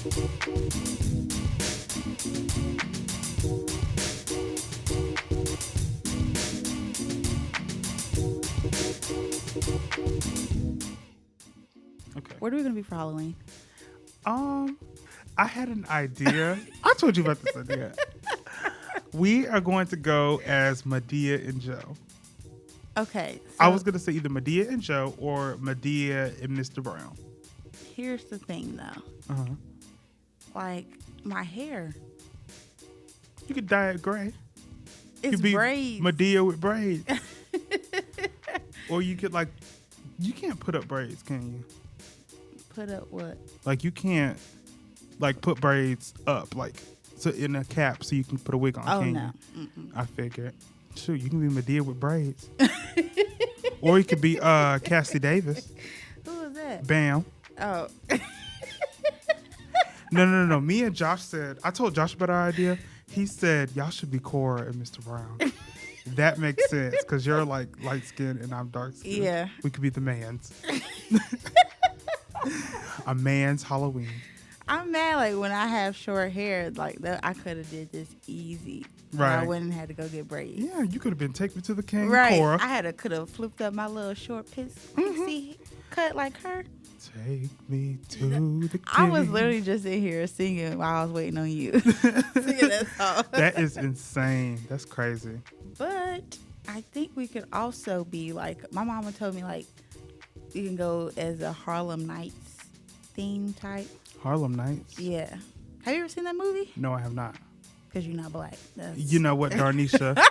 Okay. What are we gonna be for Halloween? I had an idea. I told you about this idea. We are going to go as Medea and Joe. Okay. So I was going to say either Medea and Joe or Medea and Mr. Brown. here's the thing, though. Uh-huh. Like my hair, You could dye it gray. You it's could be braids. Medea with braids. Or you could you can't put up braids, can you? Put up what? Like you can't put braids up so in a cap so you can put a wig on, Oh can no. you? I figured. Shoot, you can be Medea with braids. Or you could be Cassie Davis. Who is that? Bam. Oh. No. Me and Josh said, I told Josh about our idea. He said, y'all should be Cora and Mr. Brown. That makes sense because you're light skinned and I'm dark skinned. Yeah. We could be the mans. A man's Halloween. I'm mad when I have short hair that I could have did this easy. Right. I wouldn't have had to go get braids. Yeah, you could have been Take Me to the King, Right. Cora. I could have flipped up my little short pixie cut like her. Take me to the king. I was literally just in here singing while I was waiting on you. Singing that song. That is insane. That's crazy. But I think we could also be my mama told me you can go as a Harlem Nights theme type. Harlem Nights? Yeah. Have you ever seen that movie? No, I have not. Because you're not black. You know what, Darniesha?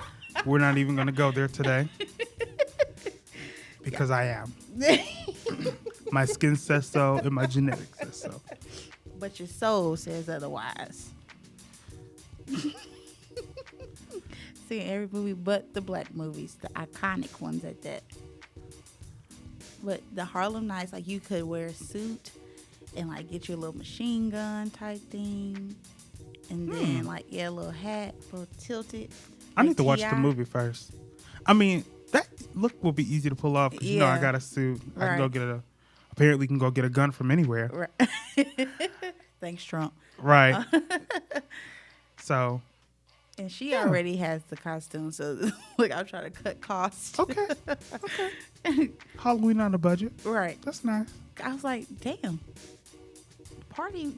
We're not even going to go there today. Because I am. My skin says so and my genetics says so. But your soul says otherwise. Seeing every movie but the black movies, the iconic ones at that. But the Harlem Nights, you could wear a suit and get your little machine gun type thing. And then a little hat, a little tilted. I need to watch the T.I. movie first. I mean, that look will be easy to pull off because you know I got a suit. I can go get apparently you can go get a gun from anywhere. Right. Thanks, Trump. Right. So. And she already has the costume, so I'm trying to cut costs. Okay. Halloween on a budget. Right. That's nice. I was like, damn. Party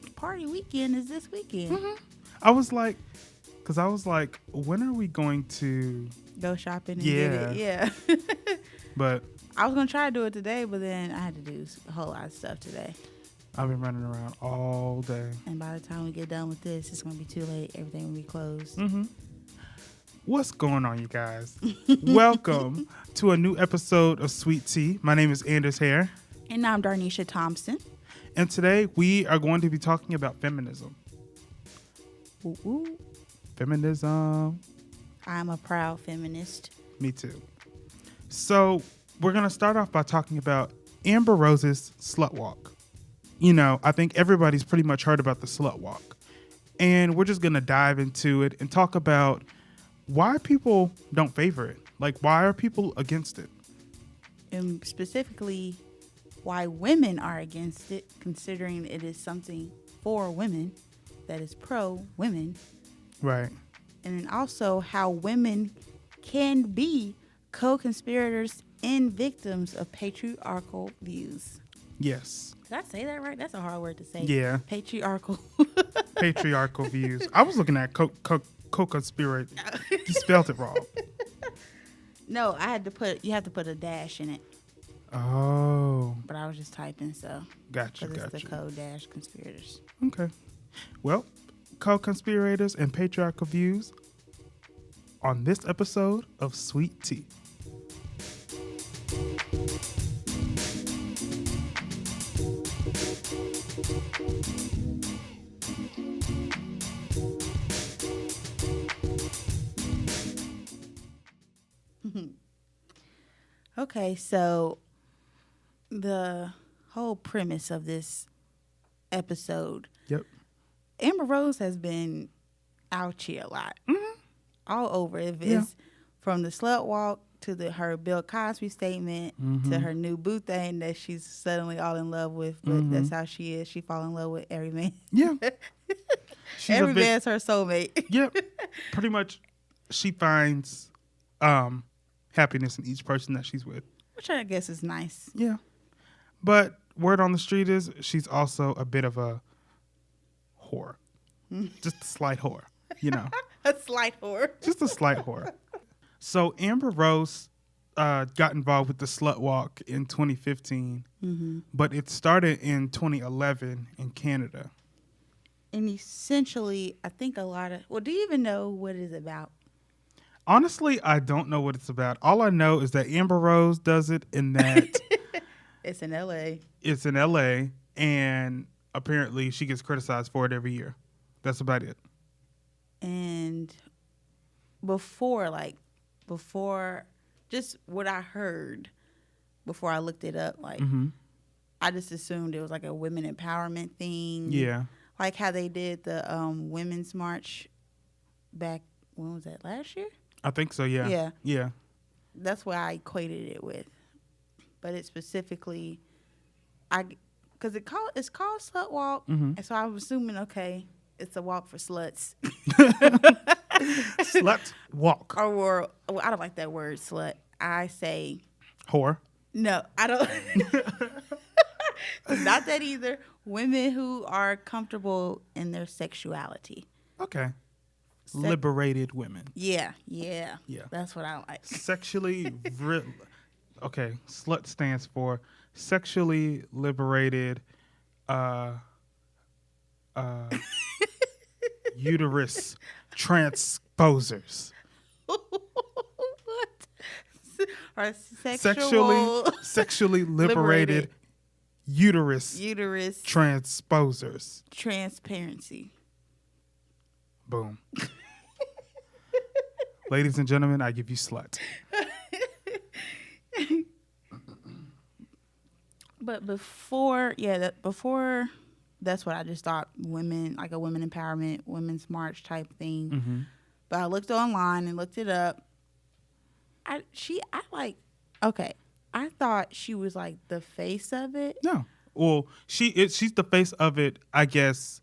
weekend is this weekend. Mm-hmm. I was like, when are we going to go shopping and get it? Yeah. But I was gonna try to do it today, but then I had to do a whole lot of stuff today. I've been running around all day. And by the time we get done with this, it's gonna be too late. Everything will be closed. Mm-hmm. What's going on, you guys? Welcome to a new episode of Sweet Tea. My name is Anders here. And I'm Darniesha Thompson. And today we are going to be talking about feminism. Ooh, ooh. Feminism. I'm a proud feminist. Me too. So we're going to start off by talking about Amber Rose's Slut Walk. You know, I think everybody's pretty much heard about the Slut Walk. And we're just going to dive into it and talk about why people don't favor it. Why are people against it? And specifically, why women are against it, considering it is something for women that is pro-women. Right. And then also how women can be co-conspirators and victims of patriarchal views. Yes. Did I say that right? That's a hard word to say. Yeah. Patriarchal. Patriarchal views. I was looking at co-conspirator. You spelled it wrong. No, you have to put a dash in it. Oh. But I was just typing, so. Gotcha. Because it's the co-conspirators. Okay. Well, co-conspirators and patriarchal views on this episode of Sweet Tea. Okay, so the whole premise of this episode. Yep. Amber Rose has been out here a lot. Mm-hmm. All over. If it's from the Slut Walk to her Bill Cosby statement, to her new boo thing that she's suddenly all in love with, but that's how she is. She fall in love with every man. Yeah. Every man's her soulmate. Yep. Pretty much she finds happiness in each person that she's with. Which I guess is nice. Yeah. But word on the street is she's also a bit of a whore. Just a slight whore, you know. A slight whore. Just a slight whore. So Amber Rose got involved with the Slut Walk in 2015, but it started in 2011 in Canada. And essentially, I think a lot of... Well, do you even know what it's about? Honestly, I don't know what it's about. All I know is that Amber Rose does it and that... It's in L.A. It's in L.A., and apparently she gets criticized for it every year. That's about it. And before, just what I heard before I looked it up, I just assumed it was like a women empowerment thing. Yeah. Like how they did the Women's March back, when was that, last year? I think so, yeah. Yeah. Yeah. That's what I equated it with. But it's specifically, because it's called Slut Walk, and so I was assuming, okay, it's a walk for sluts. Slut walk. Or I don't like that word, slut. I say Whore. no. I don't. Not that either. Women who are comfortable in their sexuality. Okay. Liberated women. Yeah. That's what I like. Sexually... Okay, SLUT stands for sexually liberated uterus transposers. What? Or Sexually liberated uterus transposers. Transparency. Boom. Ladies and gentlemen, I give you slut. But before that's what I just thought, women, like a women empowerment, women's march type thing. But I looked online and looked it up. I thought she was like the face of it. No. Well, she's the face of it, I guess,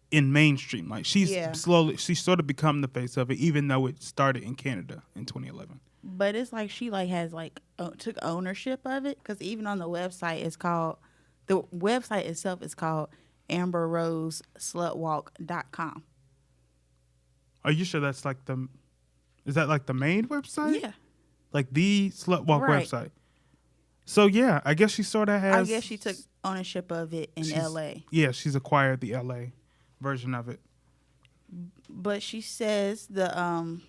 in mainstream. Like she's sort of become the face of it, even though it started in Canada in 2011. But it's like she took ownership of it, because even on the website the website itself is called AmberRoseSlutWalk.com. Are you sure that's is that like the main website? Yeah. Like the Slut Walk website. So yeah, I guess she sort of has. I guess she took ownership of it in LA. Yeah, she's acquired the LA version of it. But she says the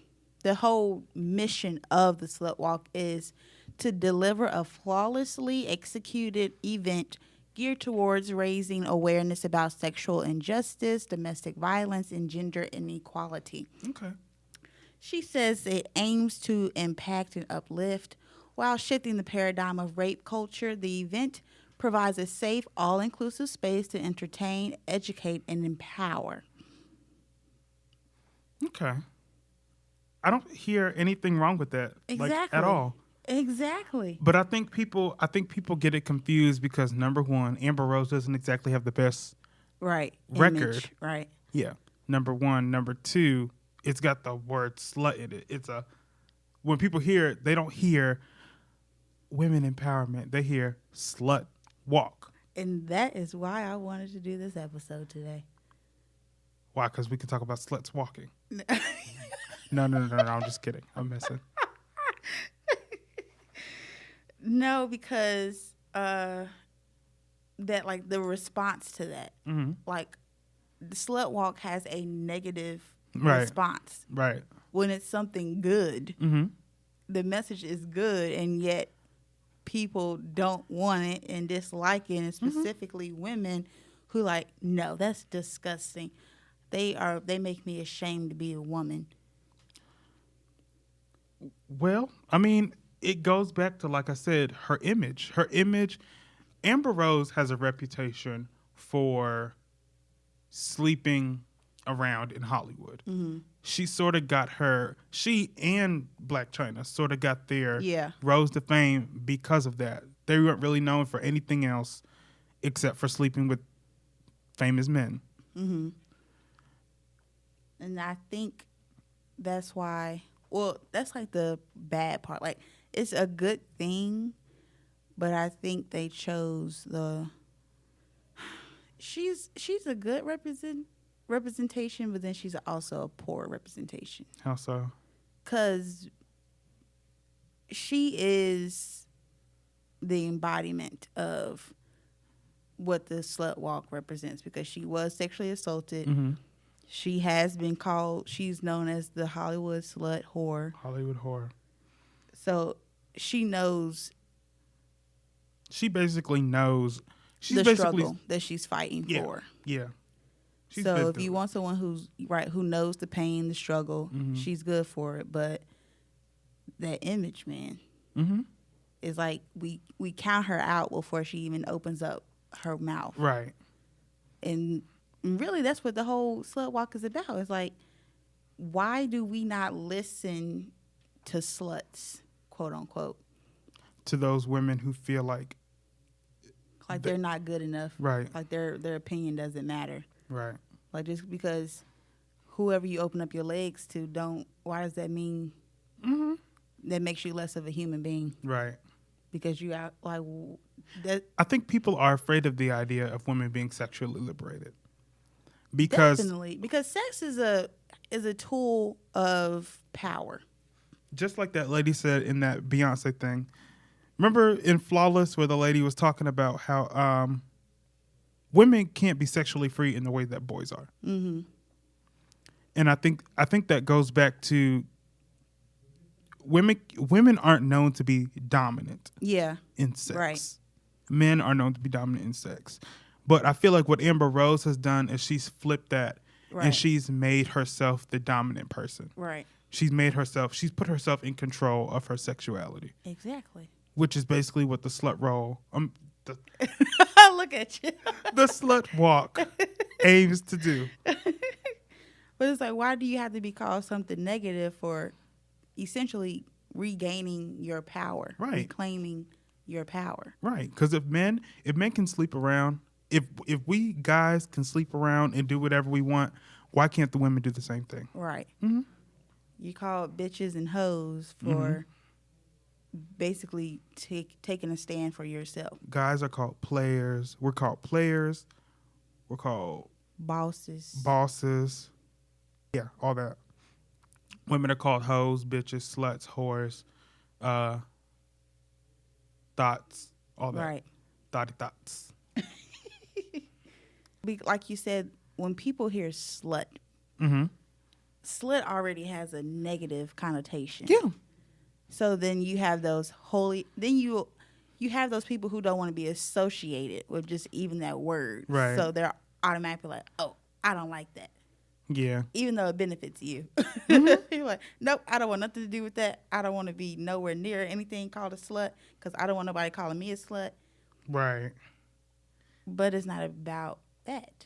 whole mission of the Slut Walk is to deliver a flawlessly executed event geared towards raising awareness about sexual injustice, domestic violence, and gender inequality. Okay. She says it aims to impact and uplift while shifting the paradigm of rape culture. The event provides a safe, all-inclusive space to entertain, educate, and empower. Okay. I don't hear anything wrong with that, like, at all. Exactly. But I think people get it confused because, number one, Amber Rose doesn't exactly have the best record. Image, right. Yeah. Number one. Number two, it's got the word slut in it. When people hear it, they don't hear women empowerment. They hear Slut Walk. And that is why I wanted to do this episode today. Why? Because we can talk about sluts walking. No, I'm just kidding. I'm messing. No, because that, like, the response to that, like, the Slut Walk has a negative response. Right. When it's something good, the message is good, and yet people don't want it and dislike it, and specifically women who like, no, that's disgusting. They make me ashamed to be a woman. Well, I mean, it goes back to, like I said, her image. Amber Rose has a reputation for sleeping around in Hollywood. Mm-hmm. She and Black China sort of got their Yeah. rose to fame because of that. They weren't really known for anything else except for sleeping with famous men. Mm-hmm. And I think that's why, well, that's like the bad part. Like, it's a good thing, but I think they chose she's a good representation, but then she's also a poor representation. How so? Because she is the embodiment of what the slut walk represents, because she was sexually assaulted. Mm-hmm. She has been called, she's known as the Hollywood slut whore. Hollywood whore. So she knows She basically knows. She's the basically struggle that she's fighting for. Yeah. She's So been if through you it. want someone who knows the pain, the struggle, Mhm. she's good for it. But that image, man, Mm-hmm. is like we count her out before she even opens up her mouth. Right. And really, that's what the whole slut walk is about. It's like, why do we not listen to sluts, quote unquote? To those women who feel like They're not good enough. Right. Like their opinion doesn't matter. Right. Like, just because whoever you open up your legs to why does that mean Mm-hmm. that makes you less of a human being? Right. Because you out like that. I think people are afraid of the idea of women being sexually liberated. Because Definitely, because sex is a tool of power. just like that lady said in that Beyonce thing, remember in Flawless where the lady was talking about how women can't be sexually free in the way that boys are. Mm-hmm. And I think that goes back to women aren't known to be dominant Yeah. in sex. Right. Men are known to be dominant in sex. But I feel like what Amber Rose has done is she's flipped that Right. and she's made herself the dominant person. Right. She's put herself in control of her sexuality, Exactly. which is basically what the slut role, Look at you. the slut walk aims to do. But it's like, why do you have to be called something negative for essentially regaining your power, Right. reclaiming your power? Right, because if men can sleep around, if we guys can sleep around and do whatever we want, why can't the women do the same thing? Right. Mm-hmm. You call bitches and hoes for basically taking a stand for yourself. Guys are called players. We're called players. We're called Bosses. bosses. Yeah, all that. Women are called hoes, bitches, sluts, whores, thoughts, all that. Right. Thotty thoughts. Like you said, when people hear slut, Mm-hmm. slut already has a negative connotation. Yeah. So then you have those you have those people who don't want to be associated with just even that word. Right. So they're automatically like, oh, I don't like that. Yeah. Even though it benefits you. You're like, nope, I don't want nothing to do with that. I don't want to be nowhere near anything called a slut because I don't want nobody calling me a slut. Right. But it's not about that.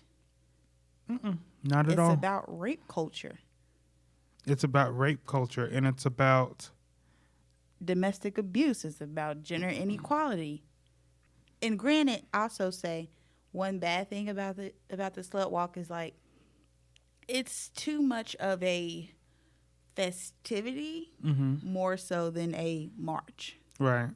Not at all. It's about rape culture, It's about rape culture, and it's about domestic abuse. It's about gender inequality. And granted, I also say one bad thing about the slut walk is like it's too much of a festivity more so than a march. right.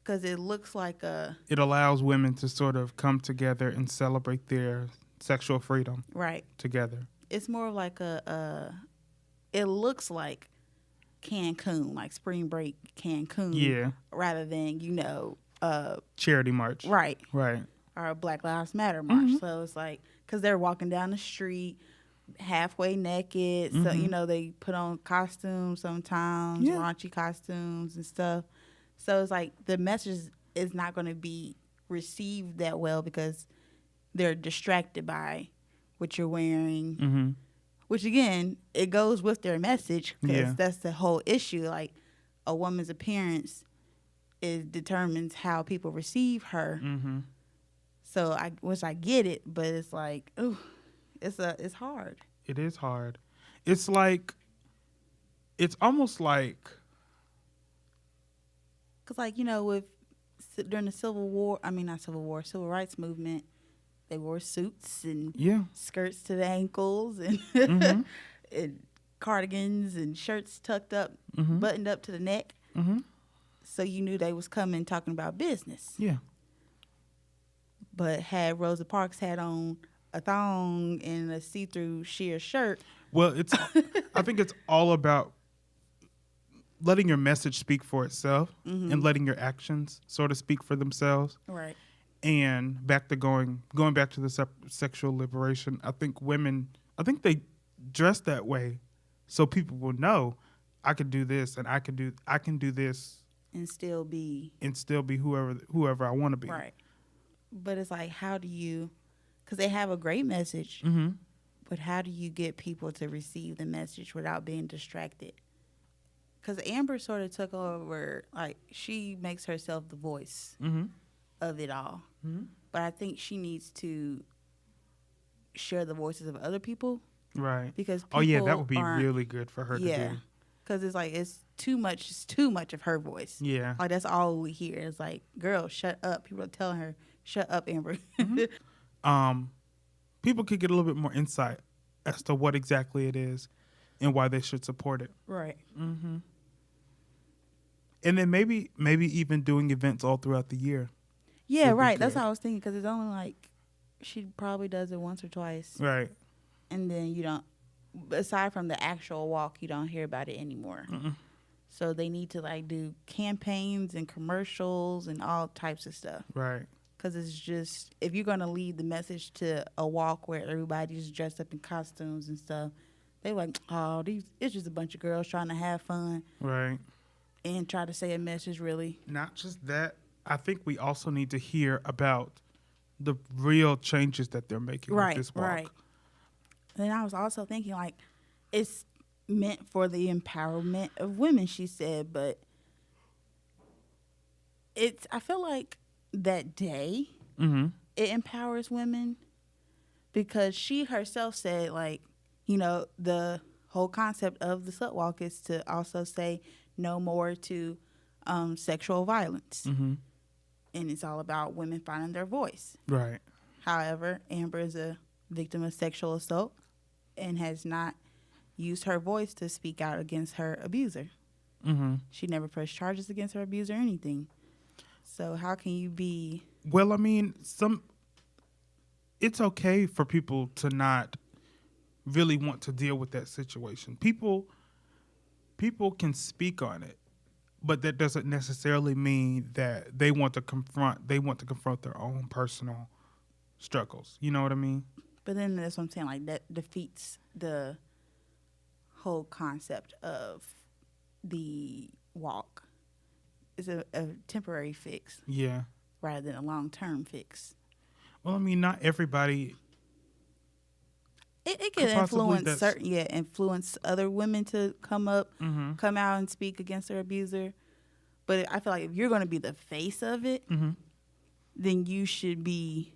Because it looks like It allows women to sort of come together and celebrate their sexual freedom right. together. It's more of like it looks like Cancun, like spring break Cancun. Yeah. Rather than, Charity march. right. Right. Or Black Lives Matter march. So it's like, because they're walking down the street halfway naked. So, they put on costumes sometimes, Yeah. raunchy costumes and stuff. So it's like the message is not going to be received that well because they're distracted by what you're wearing. Mm-hmm. Which, again, it goes with their message because Yeah. that's the whole issue. Like, a woman's appearance determines how people receive her. Mm-hmm. So I get it, but it's like, ooh, it's hard. It is hard. It's like, it's almost like, Because, like, during the Civil War, I mean, not Civil War, Civil Rights Movement, they wore suits and yeah. skirts to the ankles and, Mm-hmm. and cardigans and shirts tucked up, Mm-hmm. buttoned up to the neck. Mm-hmm. So you knew they was coming talking about business. Yeah. But had Rosa Parks had on a thong and a see-through sheer shirt. Well, I think it's all about letting your message speak for itself and letting your actions sort of speak for themselves. Right. And back to going back to the sexual liberation. I think they dress that way so people will know I can do this and I can do this And still be. whoever I want to be. Right. But it's like, how do you, because they have a great message, Mm-hmm. but how do you get people to receive the message without being distracted? Because Amber sort of took over, like, she makes herself the voice Mm-hmm. of it all. Mm-hmm. But I think she needs to share the voices of other people. Right. Because Oh yeah, that people would be aren't- really good for her to do. Because it's like, it's too much of her voice. Yeah. Like, that's all we hear. It's like, girl, shut up. People are telling her, shut up, Amber. People could get a little bit more insight as to what exactly it is and why they should support it. Right. Mm-hmm. And then maybe even doing events all throughout the year. Yeah, would be right. That's good. what I was thinking, because it's only like, she probably does it once or twice. Right. And then you don't, aside from the actual walk, you don't hear about it anymore. Mm-mm. So they need to, like, do campaigns and commercials and all types of stuff. Right. Because it's just, if you're going to lead the message to a walk where everybody's dressed up in costumes and stuff, they're like, oh, it's just a bunch of girls trying to have fun Right. and try to say a message, really. Not just that. I think we also need to hear about the real changes that they're making with this walk. Right. And I was also thinking, like, it's meant for the empowerment of women, she said, but I feel like that day, Mm-hmm. it empowers women, because she herself said, like, the whole concept of the slut walk is to also say no more to sexual violence. Mm-hmm. And it's all about women finding their voice. Right. However, Amber is a victim of sexual assault and has not used her voice to speak out against her abuser. Mm-hmm. She never pressed charges against her abuser or anything. So how can you be... Well, I mean, it's okay for people to not really want to deal with that situation. People can speak on it, but that doesn't necessarily mean that they want to confront their own personal struggles. You know what I mean? But then that's what I'm saying, like, that defeats the whole concept of the walk. It's a temporary fix Yeah. rather than a long-term fix. Well, I mean, not everybody. It Could can possibly influence other women to come out and speak against their abuser. But I feel like if you're going to be the face of it, then you should be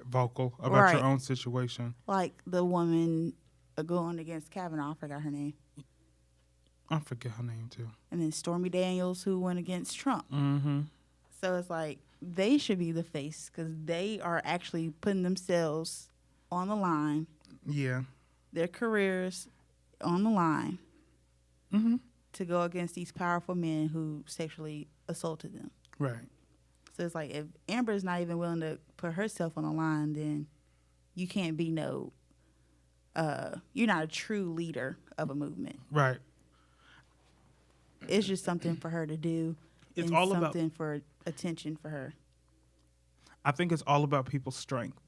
vocal about your Right. own situation. like the woman going against Kavanaugh. I forgot her name. I forget her name too. And then Stormy Daniels, who went against Trump. Mm-hmm. So it's like they should be the face, because they are actually putting themselves on the line, Yeah. their careers on the line, Mm-hmm. to go against these powerful men who sexually assaulted them. Right. So it's like, if Amber's not even willing to put herself on the line, then you can't be you're not a true leader of a movement. Right. It's just something for her to do. It's and all about- something for attention for her. I think it's all about people's strength.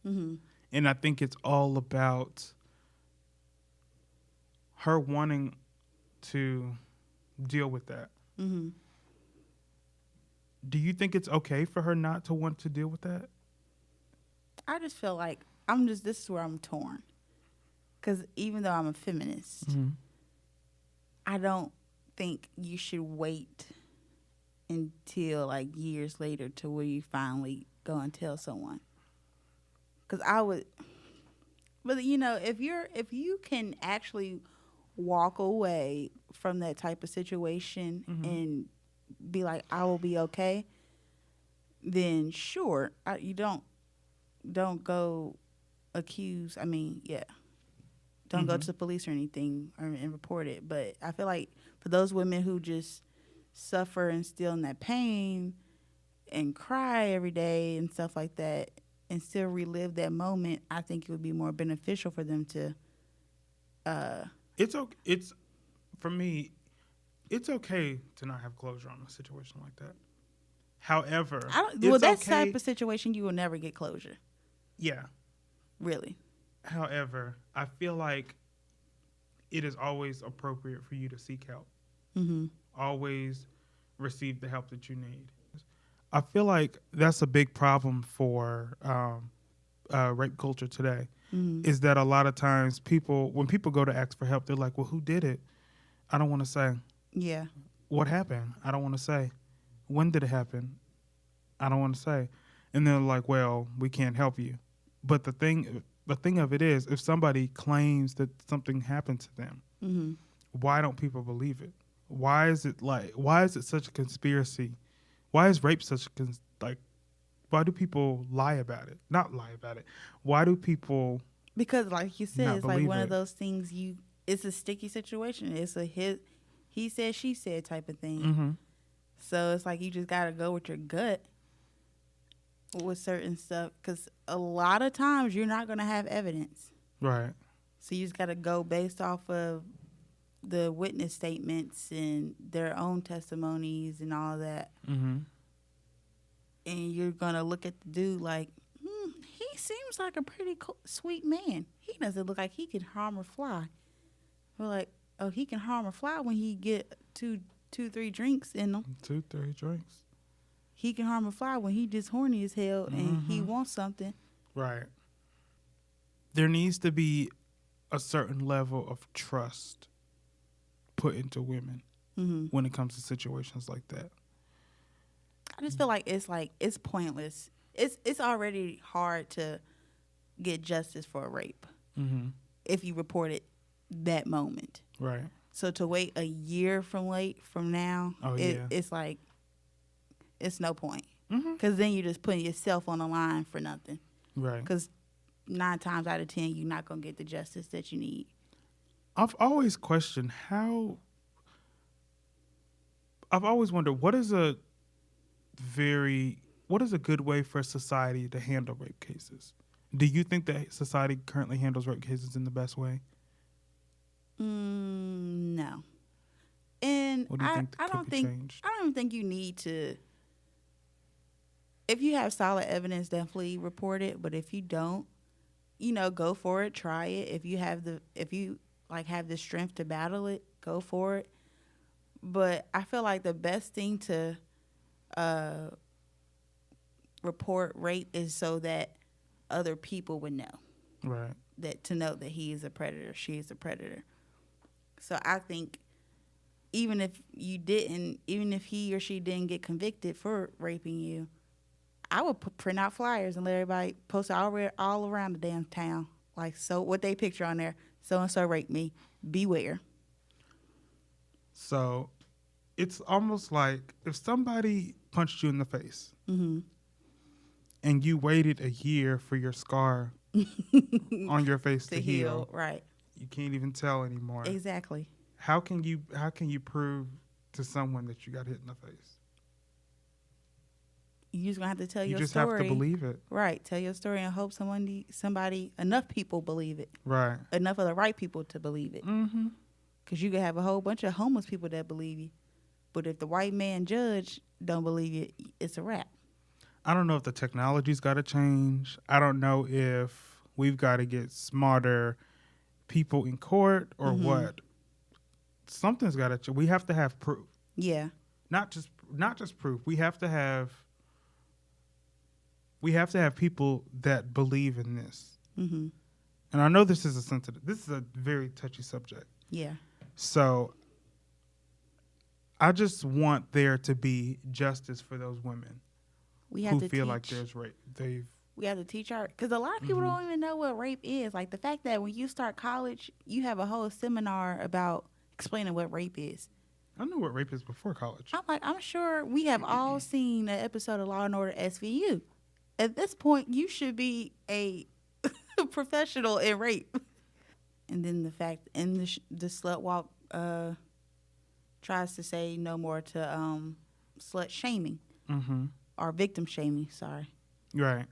Mm-hmm. And I think it's all about her wanting to deal with that. Mm-hmm. Do you think it's okay for her not to want to deal with that? I just feel like this is where I'm torn. Because even though I'm a feminist, I don't think you should wait until like years later to where you finally go and tell someone. Because But you know, if you can actually walk away from that type of situation and be like, I will be okay, then sure, you don't go accuse. I mean, yeah, don't go to the police or anything and report it. But I feel like for those women who just suffer and still in that pain and cry every day and stuff like that and still relive that moment, I think it would be more beneficial for them to It's okay. It's for me. It's okay to not have closure on a situation like that. However, well, it's that okay. type of situation you will never get closure. Yeah. Really. However, I feel like it is always appropriate for you to seek help. Always receive the help that you need. I feel like that's a big problem for rape culture today. Is that a lot of times when people go to ask for help, they're like, well, who did it? I don't want to say. Yeah. What happened? I don't want to say. When did it happen? I don't want to say. And they're like, well, we can't help you. But the thing of it is, if somebody claims that something happened to them, why don't people believe it? Why is it such a conspiracy? Why is rape such a why do people lie about it? Not lie about it. Why do people? Because like you said, it's like one it? of those things it's a sticky situation. It's a he said, she said type of thing. So it's like you just got to go with your gut with certain stuff. Because a lot of times you're not going to have evidence. Right. So you just got to go based off of the witness statements and their own testimonies and all that. And you're going to look at the dude like, he seems like a pretty sweet man. He doesn't look like he can harm a fly. We're like, oh, he can harm a fly when he get two, 3 drinks in him. 2, 3 drinks. He can harm a fly when he just horny as hell and he wants something. Right. There needs to be a certain level of trust put into women when it comes to situations like that. I just feel like it's pointless. It's already hard to get justice for a rape if you report it that moment. Right. So to wait a year from now, it's like it's no point. Because then you're just putting yourself on the line for nothing. Right. Because 9 times out of 10, you're not going to get the justice that you need. I've always questioned I've always wondered what is a good way for society to handle rape cases? Do you think that society currently handles rape cases in the best way? No. And what do you think I don't even think you need to. If you have solid evidence, definitely report it. But if you don't, go for it, try it. If you have the strength to battle it, go for it. But I feel like the best thing to report rape is so that other people would know. Right. To know that he is a predator, she is a predator. So I think even if he or she didn't get convicted for raping you, I would print out flyers and let everybody post it all around the damn town. Like, so what they picture on there, so-and-so raped me, beware. So it's almost like if somebody punched you in the face and you waited a year for your scar on your face to heal, right? You can't even tell anymore. Exactly. How can you prove to someone that you got hit in the face? You just gonna have to tell your story. You just have to believe it. Right. Tell your story and hope enough people believe it. Right. Enough of the right people to believe it. Because you could have a whole bunch of homeless people that believe you. But if the white man judge don't believe it, it's a wrap. I don't know if the technology's got to change. I don't know if we've got to get smarter people in court or what. Something's got to change. We have to have proof. Yeah. Not just proof. We have to have people that believe in this. And I know this is a very touchy subject. Yeah. So I just want there to be justice for those women who feel like there's rape. we have to teach our, because a lot of people don't even know what rape is. Like the fact that when you start college, you have a whole seminar about explaining what rape is. I knew what rape is before college. I'm like, I'm sure we have all seen an episode of Law and Order SVU. At this point, you should be a professional in rape. And then the fact, and the slut walk tries to say no more to slut shaming or victim shaming. Sorry. Right.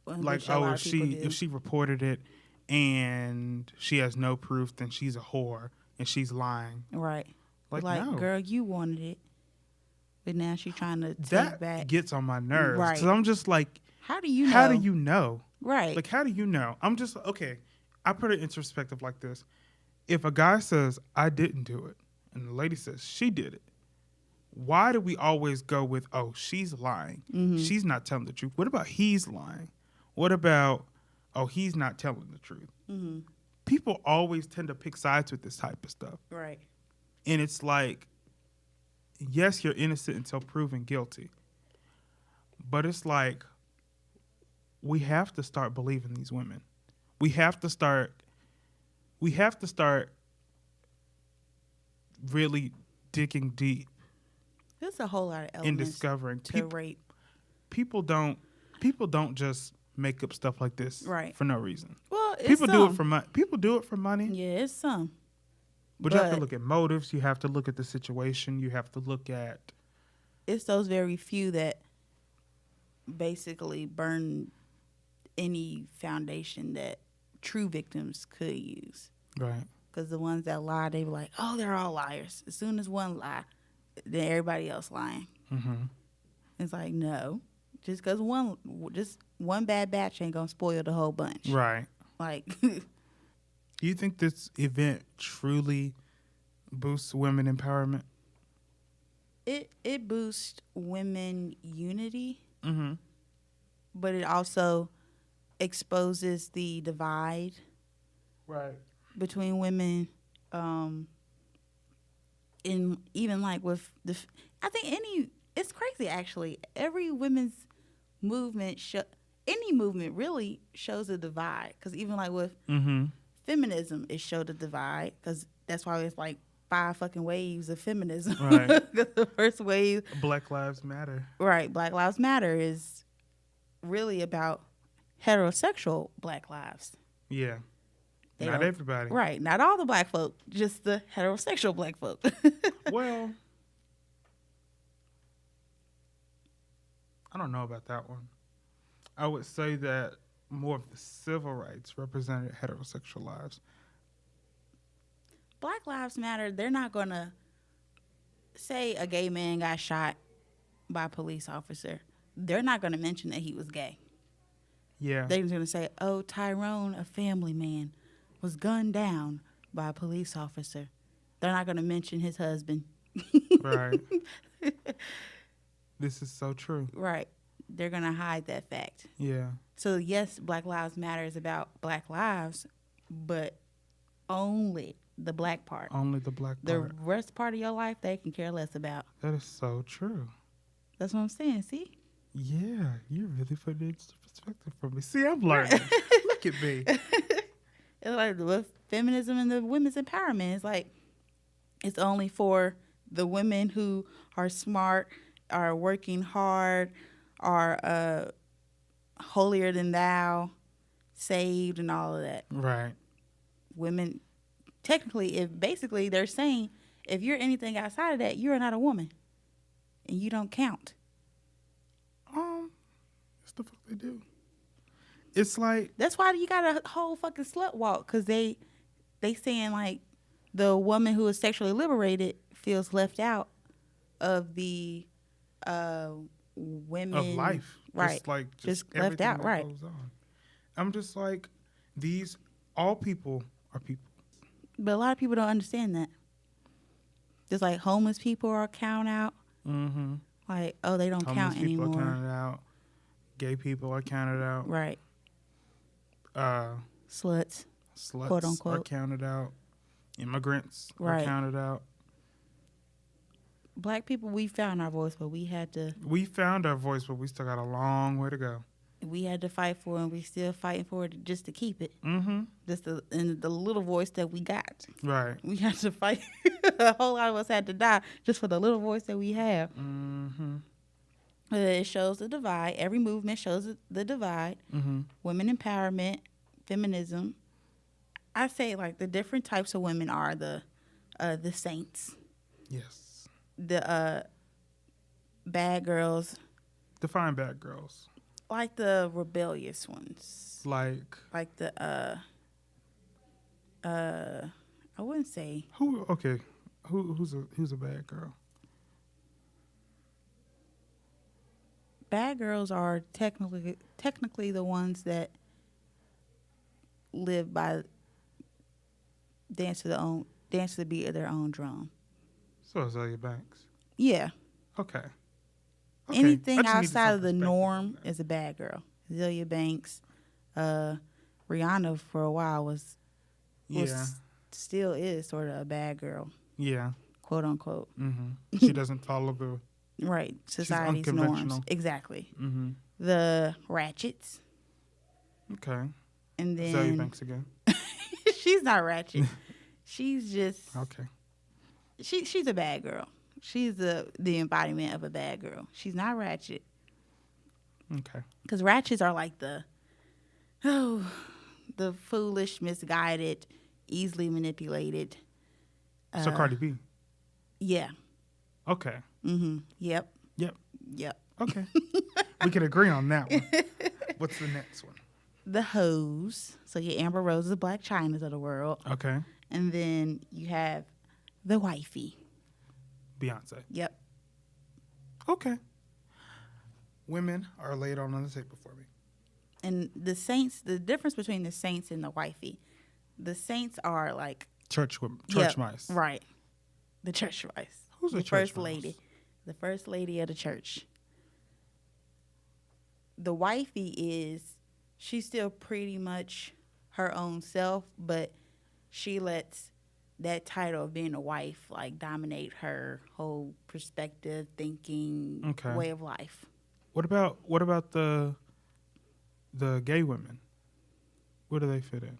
Like, oh, if she reported it and she has no proof, then she's a whore and she's lying. Right. Like no. Girl, you wanted it, but now she's trying to take that back. Gets on my nerves. Right. Because I'm just like, how do you know? How do you know? Right. Like, how do you know? I'm just, okay, I put it in perspective like this. If a guy says, I didn't do it, and the lady says, she did it, why do we always go with, oh, she's lying? She's not telling the truth. What about he's lying? What about, oh, he's not telling the truth? People always tend to pick sides with this type of stuff. Right. And it's like, yes, you're innocent until proven guilty. But it's like, we have to start believing these women. We have to start really digging deep. There's a whole lot of elements in discovering to rape. People don't just make up stuff like this for no reason. Well, people do it for money. People do it for money. Yeah, it's some. But you have to look at motives. You have to look at the situation. You have to look at. It's those very few that basically burn any foundation that true victims could use. Right. Because the ones that lie, they be like, oh, they're all liars. As soon as one lie, then everybody else lying. It's like, no. Just because one bad batch ain't going to spoil the whole bunch. Right. Like. Do you think this event truly boosts women empowerment? It boosts women unity. But it also exposes the divide between women. In even like with I think it's crazy actually. Every women's movement any movement really shows a divide, because even like with feminism, it showed a divide, because that's why it's like 5 fucking waves of feminism. Right. The first wave, Black Lives Matter. Right. Black Lives Matter is really about heterosexual black lives. Yeah. Not everybody. Right. Not all the black folk, just the heterosexual black folk. Well, I don't know about that one. I would say that more of the civil rights represented heterosexual lives. Black Lives Matter, they're not going to say a gay man got shot by a police officer. They're not going to mention that he was gay. Yeah. They're just going to say, oh, Tyrone, a family man, was gunned down by a police officer. They're not going to mention his husband. Right. This is so true. Right. They're going to hide that fact. Yeah. So, yes, Black Lives Matter is about black lives, but only the black part. Only the black part. The rest part of your life, they can care less about. That is so true. That's what I'm saying. See? Yeah. You're really putting it into perspective for me. See, I'm learning. Look at me. It's like with feminism and the women's empowerment. It's like it's only for the women who are smart, are working hard, are holier than thou, saved, and all of that. Right. Women, technically, if basically they're saying, if you're anything outside of that, you're not a woman, and you don't count. That's the fuck they do. It's like, that's why you got a whole fucking slut walk, because they saying like the woman who is sexually liberated feels left out of the women of life, right? Just left out, right? Goes on. I'm just like, all people are people, but a lot of people don't understand that. Just like homeless people are counted out. Like, oh, they don't homeless count anymore. People are counted out. Gay people are counted out. Right. Sluts, quote unquote, are counted out. Immigrants are counted out. Black people, we found our voice, but we had to found our voice, but we still got a long way to go. fight for it, and we still fighting for it just to keep it. Mm-hmm. Just the little voice that we got. Right. We had to fight. A whole lot of us had to die just for the little voice that we have. Mm-hmm. It shows the divide. Every movement shows the divide. Mm-hmm. Women empowerment, feminism. I say like the different types of women are the saints, Yes. the bad girls, Define bad girls. like the rebellious ones, Like the I wouldn't say who? Okay. Who's a bad girl? bad girls are technically the ones that live by dance to the beat of their own drum. So Azalea Banks. Yeah. Okay. Anything I just needed outside some of the perspective norm on that. is a bad girl. Zelia Banks, Rihanna for a while was Yeah. still is sort of a bad girl, Yeah. quote unquote. Mm-hmm. She doesn't follow the. Right, society's norms. unconventional. Exactly. Mm-hmm. The Ratchets, Okay. and Azalea then Banks again. she's not ratchet. She's just Okay. she's a bad girl. She's the embodiment of a bad girl. She's not ratchet. Okay. Because ratchets are like the foolish, misguided, easily manipulated. So Cardi B. Yeah. Okay. Mm-hmm. Yep. Yep. Yep. Okay. We can agree on that one. What's the next one? The hoes. So your Amber Roses, the Black Chinas of the world. Okay. And then you have the wifey. Beyonce. Yep. Okay. Women are laid on the table for me. And the saints, the difference between the saints and the wifey. The saints are like Church yep, mice. Right. The church mice. Who's the a church first mouse? lady? The first lady of the church. The wifey is, she's still pretty much her own self, but she lets that title of being a wife like dominate her whole perspective, thinking, Okay. way of life. What about the gay women? Where do they fit in?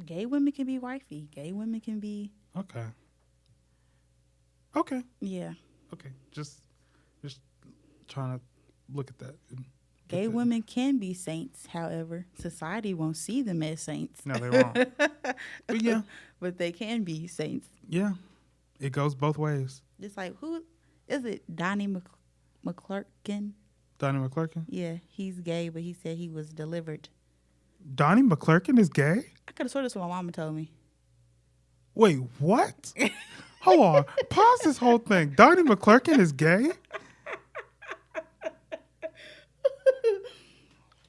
Gay women can be wifey. Gay women can be, Okay. Okay. yeah. Okay. Just trying to look at that. and get Gay that. women can be saints. However, society won't see them as saints. No, they won't. But yeah. But they can be saints. Yeah. It goes both ways. Just like, who is it? Donnie McClurkin? Donnie McClurkin? Yeah, he's gay, but he said he was delivered. Donnie McClurkin is gay? I could have sworn this what my mama told me. Wait, what? Hold on. Pause this whole thing. Donnie McClurkin is gay?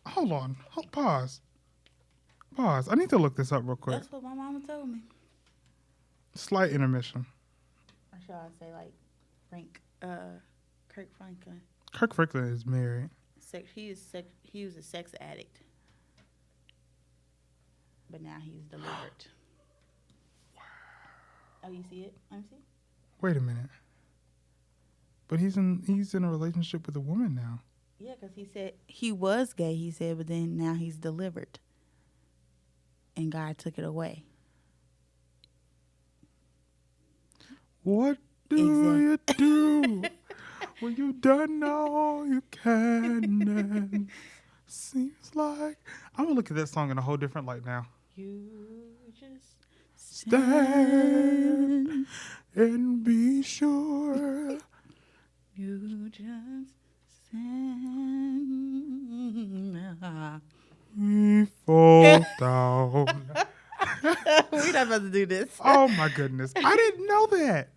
Hold on. Pause. I need to look this up real quick. That's what my mama told me. Slight intermission. Or should I say like Kirk Franklin? Kirk Franklin is married. He was a sex addict, but now he's delivered. Wow. Oh, you see it? Let me see. Wait a minute. But he's in a relationship with a woman now. Yeah, because he said he was gay. He said, but then now he's delivered, and God took it away. What do you do when you done all you can? And seems like I'm gonna look at that song in a whole different light now. You just Stand and be sure. You just stand. We fall down. We're not about to do this. Oh my goodness. I didn't know that.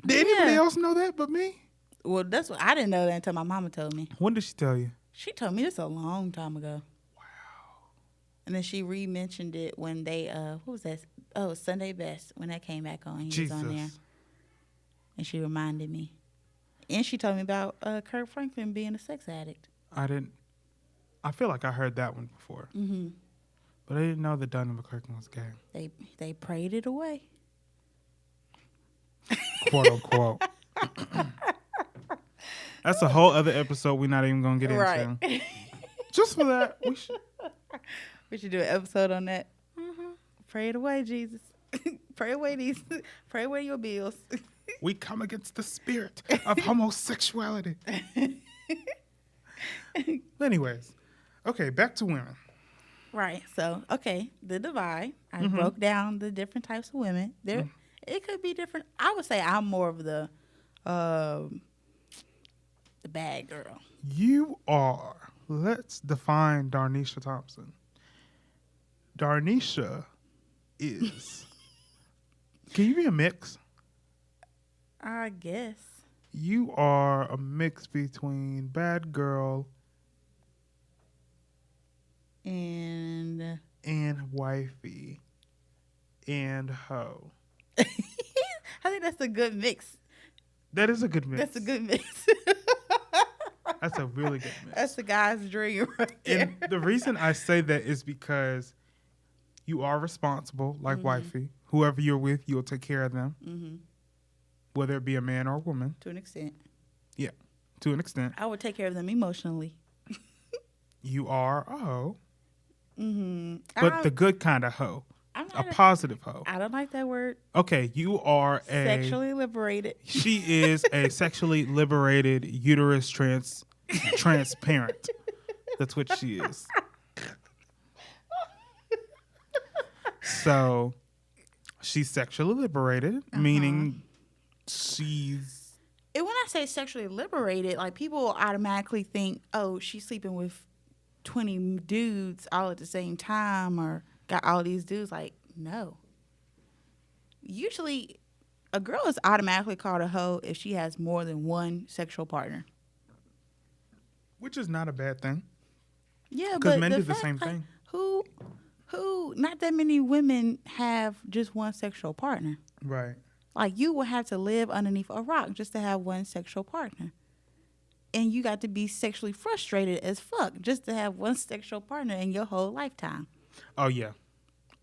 Did anybody else know that but me? Well, that's what I didn't know that until my mama told me. When did she tell you? She told me this a long time ago. Wow. And then she re-mentioned it when they, what was that? Oh, Sunday Best, when that came back on. He was on there. And she reminded me. And she told me about Kirk Franklin being a sex addict. I feel like I heard that one before. Mm-hmm. But I didn't know that Donnie McClurkin was gay. They prayed it away. quote unquote. That's a whole other episode we're not even gonna get Right. into. Just for that, We should do an episode on that. Pray it away, Jesus. Pray away your bills. we come against the spirit of homosexuality. Anyways, okay, back to women. Right. So, okay, the divide. I broke down the different types of women. There, it could be different. I would say I'm more of the bad girl. You are. Let's define Darniesha Thompson. Darniesha is. Can you be a mix? I guess. You are a mix between bad girl And wifey and hoe. I think that's a good mix. That is a good mix. That's a good mix. That's a really good mix. That's a guy's dream right there. And the reason I say that is because you are responsible, like wifey. Whoever you're with, you'll take care of them, whether it be a man or a woman. To an extent. Yeah, to an extent. I would take care of them emotionally. You are a hoe, Mm-hmm. but the good kind of hoe, a positive hoe. I don't like that word. Okay, you are a Sexually liberated. She is a sexually liberated uterus transparent. That's what she is. So she's sexually liberated, meaning she's. And when I say sexually liberated, like people automatically think, oh, she's sleeping with 20 dudes all at the same time or got all these dudes. Like, no. Usually, a girl is automatically called a hoe if she has more than one sexual partner. Which is not a bad thing. Yeah, because but men do the fact, same like, thing. Who? Not that many women have just one sexual partner. Right. Like, you will have to live underneath a rock just to have one sexual partner. And you got to be sexually frustrated as fuck just to have one sexual partner in your whole lifetime. Oh, yeah.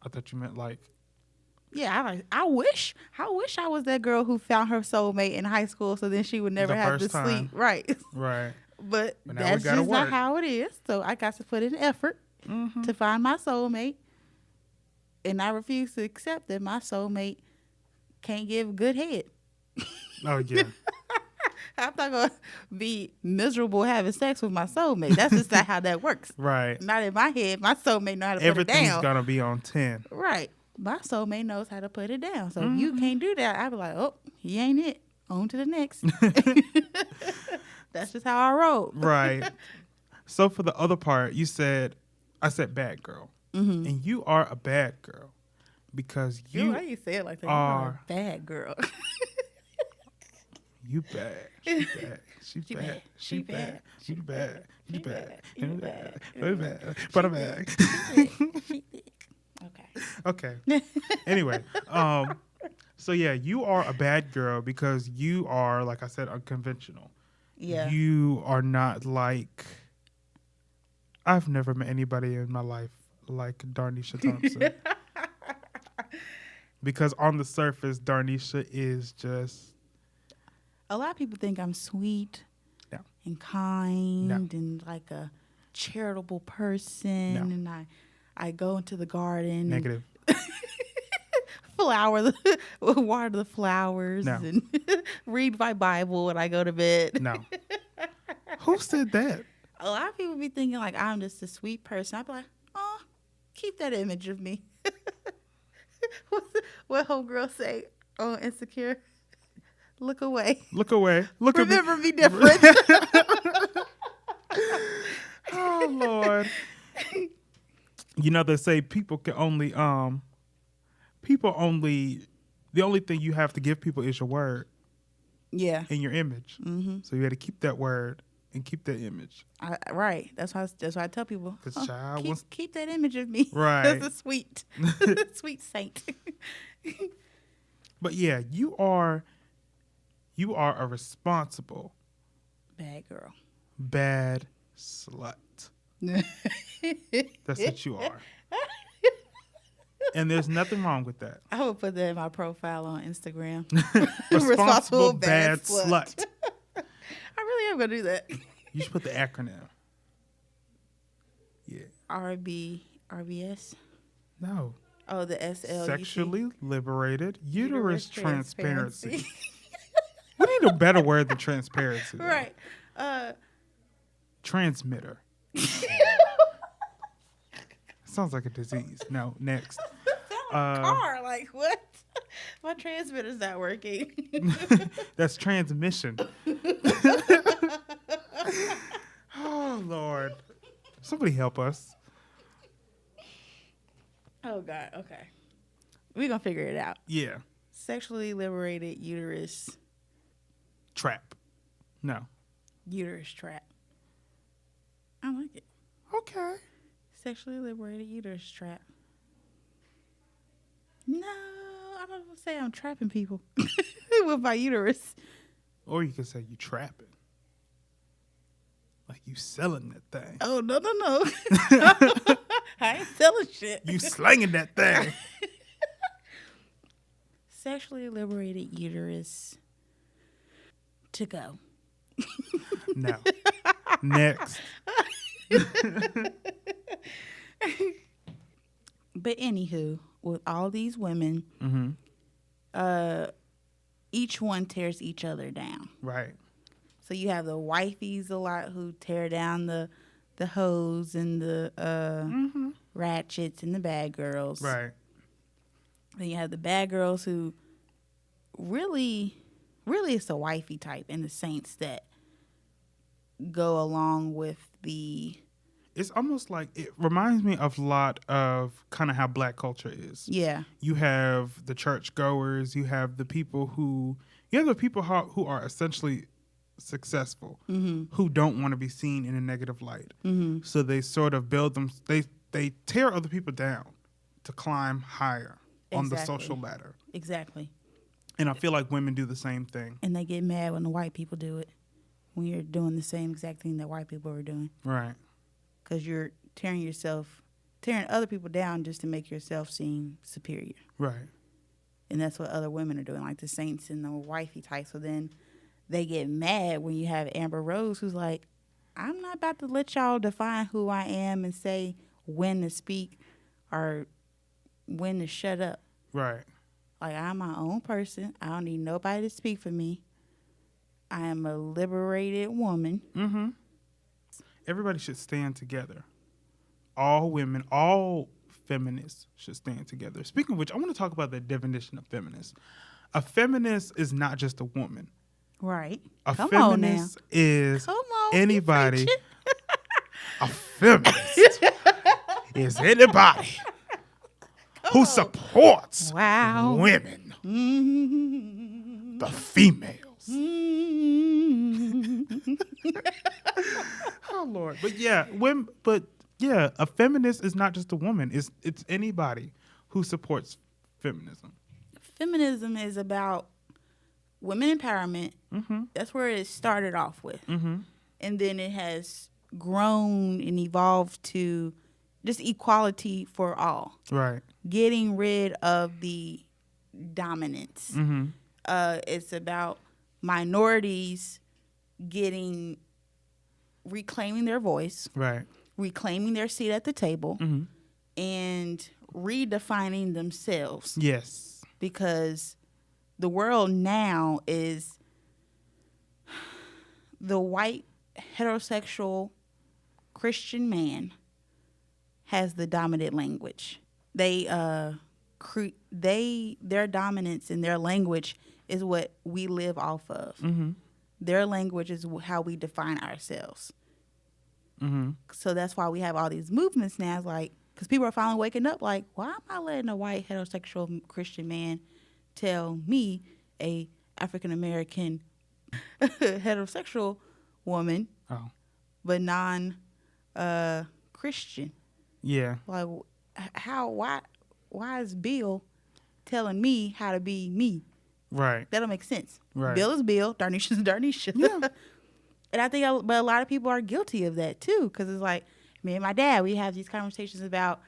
I thought you meant like. Yeah, I wish I was that girl who found her soulmate in high school so then she would never The have to first time. sleep. Right. Right. But now that's we gotta just not work. how it is. So I got to put in effort to find my soulmate. And I refuse to accept that my soulmate can't give good head. Oh, yeah. I'm not going to be miserable having sex with my soulmate. That's just not how that works. Right. Not in my head. My soulmate know how to put it Everything's down. going to be on 10. Right. My soulmate knows how to put it down. So if you can't do that, I'll be like, oh, he ain't it. On to the next. That's just how I roll. Right. So for the other part, I said bad girl. And you are a bad girl because you Why you say it like that? are You're a bad girl. You bad. She bad. She bad. She bad. She bad. She bad. She bad. Very bad. But I'm bad. Okay. Okay. Anyway, so yeah, you are a bad girl because you are, like I said, unconventional. Yeah. You are not like. I've never met anybody in my life like Darniesha Thompson. Because on the surface, Darniesha is just. A lot of people think I'm sweet No. and kind No. and like a charitable person. No. And I go into the garden. Negative. Water the flowers No. and read my Bible when I go to bed. No. Who said that? A lot of people be thinking like I'm just a sweet person. I'd be like, oh, keep that image of me. What homegirl say on Insecure? Look away. Look away. Look at me. Remember me different. Oh Lord. You know they say people only the only thing you have to give people is your word Yeah. and your image. Mm-hmm. So you got to keep that word and keep that image. Right. That's why I tell people. 'Cause child keep, wants- keep that image of me. Right. That's a sweet saint. But yeah, you are a responsible Bad girl. bad slut. That's what you are. And there's nothing wrong with that. I would put that in my profile on Instagram. Responsible bad slut. I really am gonna do that. You should put the acronym. Yeah. RBS. No. Oh, the SLUT. Sexually liberated uterus transparency. We need a better word than transparency. Though. Right. Transmitter. Sounds like a disease. No, next. Car, like what? My transmitter's not working. That's transmission. Oh, Lord. Somebody help us. Oh, God. Okay. We're going to figure it out. Yeah. Sexually liberated uterus. Trap. No. Uterus trap. I like it. Okay. Sexually liberated uterus trap. No, I don't want to say I'm trapping people with my uterus. Or you could say you trapping. Like you selling that thing. Oh, no. I ain't selling shit. You slanging that thing. Sexually liberated uterus to go. No. Next. But anywho, with all these women, each one tears each other down. Right. So you have the wifeys a lot who tear down the hoes and the ratchets and the bad girls. Right. Then you have the bad girls who really it's a wifey type, and the saints that go along with the... It's almost like it reminds me of a lot of kind of how black culture is. Yeah. You have the church goers. You have the people who are essentially successful, who don't want to be seen in a negative light. Mm-hmm. So they sort of build them. They tear other people down to climb higher on the social ladder. Exactly. And I feel like women do the same thing. And they get mad when the white people do it. When you're doing the same exact thing that white people are doing. Right. Because you're tearing other people down just to make yourself seem superior. Right. And that's what other women are doing, like the saints and the wifey type. So then they get mad when you have Amber Rose who's like, I'm not about to let y'all define who I am and say when to speak or when to shut up. Right. Like, I'm my own person. I don't need nobody to speak for me. I am a liberated woman. Mm-hmm. Everybody should stand together. All women, all feminists should stand together. Speaking of which, I want to talk about the definition of feminist. A feminist is not just a woman. Right. A feminist is anybody. A feminist is anybody who supports women, the females. Oh Lord, but yeah, a feminist is not just a woman. It's anybody who supports feminism. Feminism is about women empowerment. Mm-hmm. That's where it started off with, mm-hmm. and then it has grown and evolved to just equality for all. Right. Getting rid of the dominance. Mm-hmm. It's about minorities reclaiming their voice, right, reclaiming their seat at the table, mm-hmm. and redefining themselves. Yes. Because the world now is the white heterosexual Christian man has the dominant language. Their dominance in their language is what we live off of. Mm-hmm. Their language is how we define ourselves. Mm-hmm. So that's why we have all these movements now. It's like, because people are finally waking up like, why am I letting a white heterosexual Christian man tell me, a African-American heterosexual woman, but non-Christian? Yeah. Like, why is Bill telling me how to be me? Right. That don't make sense. Right. Bill is Bill. Darniesha is Darniesha. Yeah. And I think, but a lot of people are guilty of that too, because it's like me and my dad, we have these conversations about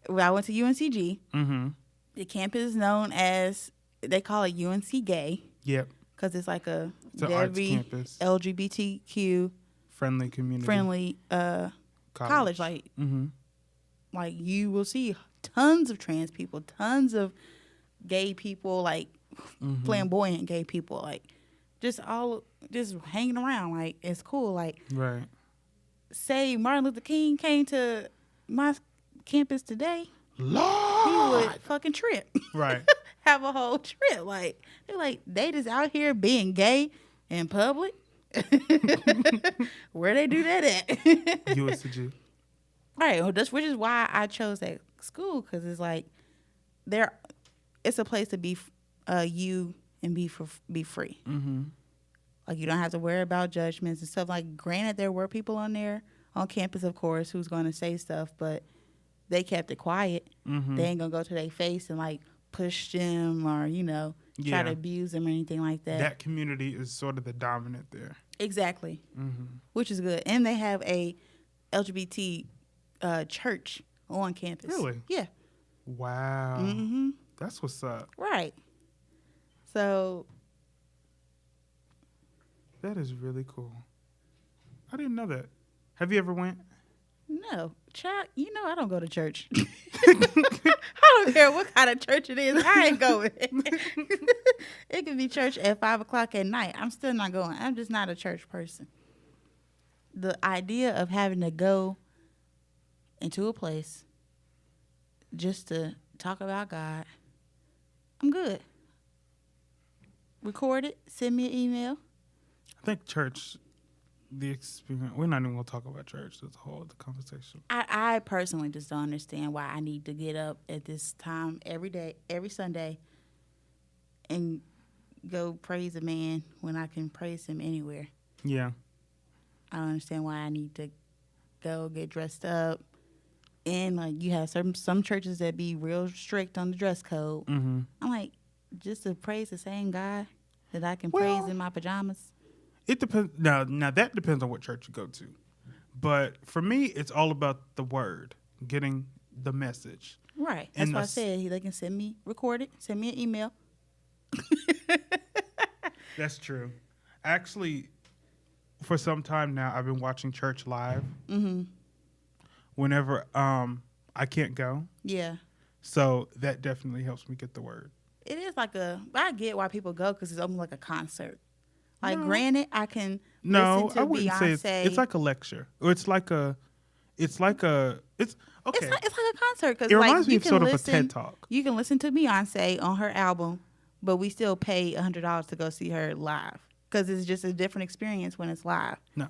Well, I went to UNCG. Mm-hmm. The campus is known as, they call it UNC Gay, Yep. because it's like a It's an arts very campus. LGBTQ Friendly community. friendly college. Mm-hmm. Like you will see tons of trans people, tons of gay people, like Mm-hmm. flamboyant gay people, like just hanging around. Like it's cool. Like Right. say Martin Luther King came to my campus today, Lord. he would fucking trip. Right. Have a whole trip. Like they're like, they just out here being gay in public. Where they do that at? USCG. Right. Well, which is why I chose that school, because it's like it's a place to be you and be free. Mm-hmm. Like you don't have to worry about judgments and stuff. Like granted, there were people on campus, of course, who's going to say stuff, but they kept it quiet. Mm-hmm. They ain't gonna go to their face and like push them or try to abuse them or anything like that. That community is sort of the dominant there. Exactly. Mm-hmm. Which is good. And they have a LGBT church on campus. Really? Yeah. Wow. Mm-hmm. That's what's up. Right. So That is really cool. I didn't know that. Have you ever went? no, child, I don't go to church. I don't care what kind of church it is. I ain't going. It could be church at 5:00 at night. I'm still not going. I'm just not a church person. The idea of having to go into a place just to talk about God, I'm good. Record it. Send me an email. I think church, the experience, we're not even going to talk about church. That's a whole other conversation. I personally just don't understand why I need to get up at this time every day, every Sunday, and go praise a man when I can praise him anywhere. Yeah. I don't understand why I need to go get dressed up. And like you have some churches that be real strict on the dress code. Mm-hmm. I'm like, just to praise the same God that I can Well, praise in my pajamas. It depends. Now that depends on what church you go to. But for me, it's all about the word, getting the message. Right. That's why I said they can record it, send me an email. That's true. Actually, for some time now, I've been watching church live. Mm-hmm. Whenever I can't go. Yeah. So that definitely helps me get the word. It is like I get why people go, because it's almost like a concert. Like, No. Granted, I can No, listen to I wouldn't Beyonce. say it's like a lecture. Or it's okay. It's like a concert, because It reminds me you of can sort of a listen, TED Talk. You can listen to Beyonce on her album, but we still pay $100 to go see her live, because it's just a different experience when it's live. No.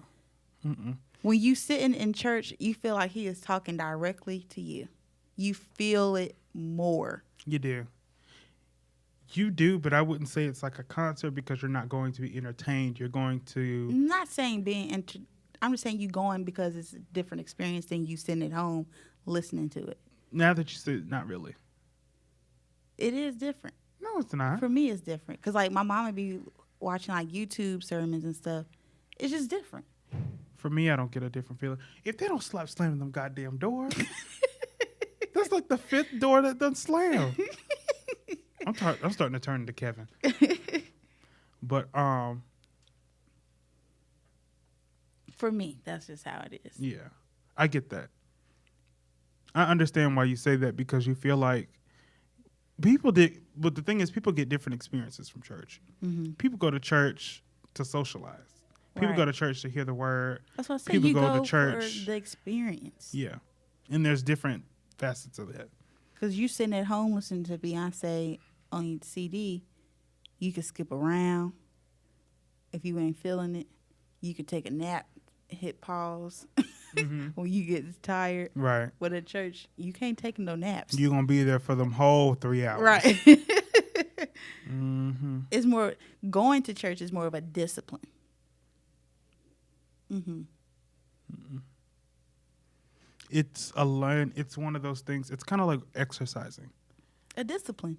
Mm-mm. When you sitting in church, you feel like he is talking directly to you. You feel it more. You do. You do, but I wouldn't say it's like a concert, because you're not going to be entertained. You're going to... I'm not saying I'm just saying you going because it's a different experience than you sitting at home listening to it. Now that you say, not really. It is different. No, it's not. For me, it's different. Because, like, my mom would be watching, like, YouTube sermons and stuff. It's just different. For me, I don't get a different feeling. If they don't stop slamming them goddamn doors, that's like the 5th door that doesn't slam. I'm starting to turn into Kevin. But for me, that's just how it is. yeah, I get that. I understand why you say that, because you feel like people did. But the thing is, people get different experiences from church. Mm-hmm. People go to church to socialize. People Right. go to church to hear the word. That's what I said. People You go to church for the experience. Yeah, and there's different facets of that. Because you sitting at home listening to Beyonce on your CD, you could skip around. If you ain't feeling it, you could take a nap, hit pause Mm-hmm. when you get tired. Right. But at church, you can't take no naps. You're gonna be there for them whole 3 hours. Right. Mm-hmm. It's more, going to church is more of a discipline. Mm-hmm. It's one of those things. It's kind of like exercising. A discipline.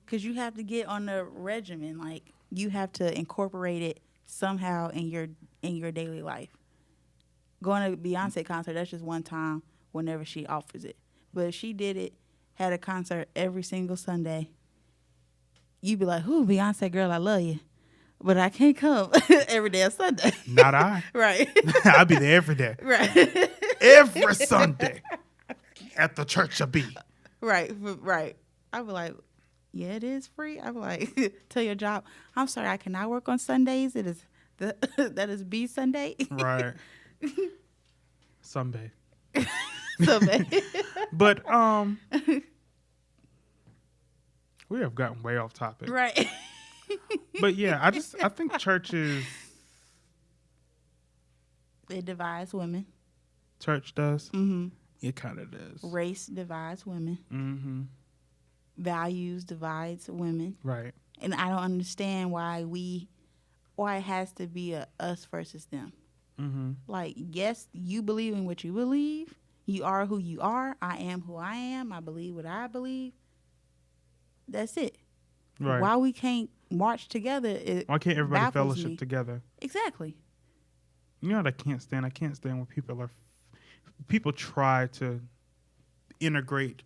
Because you have to get on the regimen. Like, you have to incorporate it somehow in your daily life. Going to a Beyonce concert, that's just one time whenever she offers it. But if she did it, had a concert every single Sunday, you'd be like, "Who, Beyonce girl, I love you, but I can't come every day on Sunday." Not I. Right. I'll be there every day. Right. Every Sunday at the church of B. Right. I'd be like, yeah, it is free. I'd be like, tell your job, I'm sorry, I cannot work on Sundays. It is that is B Sunday. Right. Sunday. Sunday. But we have gotten way off topic. Right. But yeah, I think churches. It divides women. Church does. Mm-hmm. It kind of does. Race divides women. Mm-hmm. Values divides women. Right. And I don't understand why it has to be a us versus them. Mm-hmm. Like, yes, you believe in what you believe. You are who you are. I am who I am. I believe what I believe. That's it. Right. Why we can't march together? Why can't everybody baffles fellowship me. together? Exactly. You know what I can't stand? I can't stand when people try to integrate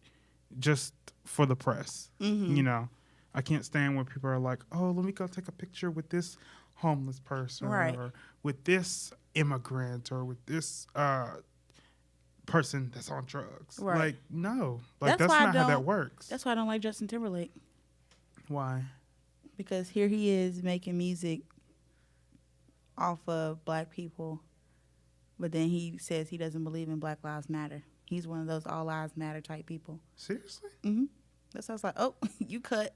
just for the press. Mm-hmm. You know, I can't stand when people are like, "Oh, let me go take a picture with this homeless person, Right. or with this immigrant, or with this person that's on drugs." Right. Like, no, like That's that's why I not how that don't- works. That's why I don't like Justin Timberlake. Why? Because here he is making music off of black people, but then he says he doesn't believe in Black Lives Matter. He's one of those all lives matter type people. Seriously? Mm-hmm. That sounds like, oh, you cut.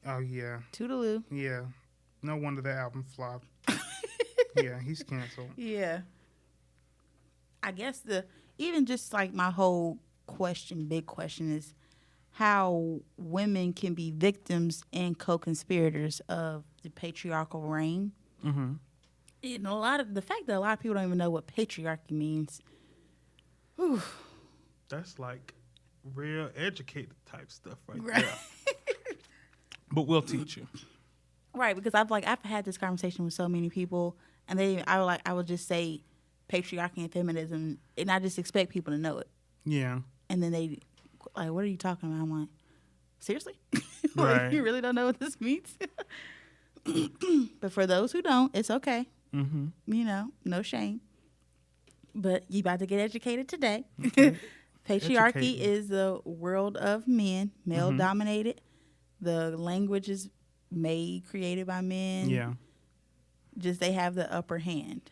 Oh yeah, Toodaloo. yeah. No wonder the album flopped. Yeah, he's canceled. Yeah. I guess even just like my whole big question is how women can be victims and co-conspirators of the patriarchal reign. Mm-hmm. And the fact that a lot of people don't even know what patriarchy means. Whew. That's like real educated type stuff right Right. there. But we'll teach you. Right, because I've had this conversation with so many people, and I would just say patriarchy and feminism, and I just expect people to know it. Yeah. And then they like, what are you talking about? I'm like, seriously? Right. Like, you really don't know what this means? But for those who don't, it's okay. Mm-hmm. You know, no shame. But you about to get educated today. Okay. Patriarchy Educate me. is the world of men, male Mhm. dominated. The language is created by men. Yeah. Just they have the upper hand.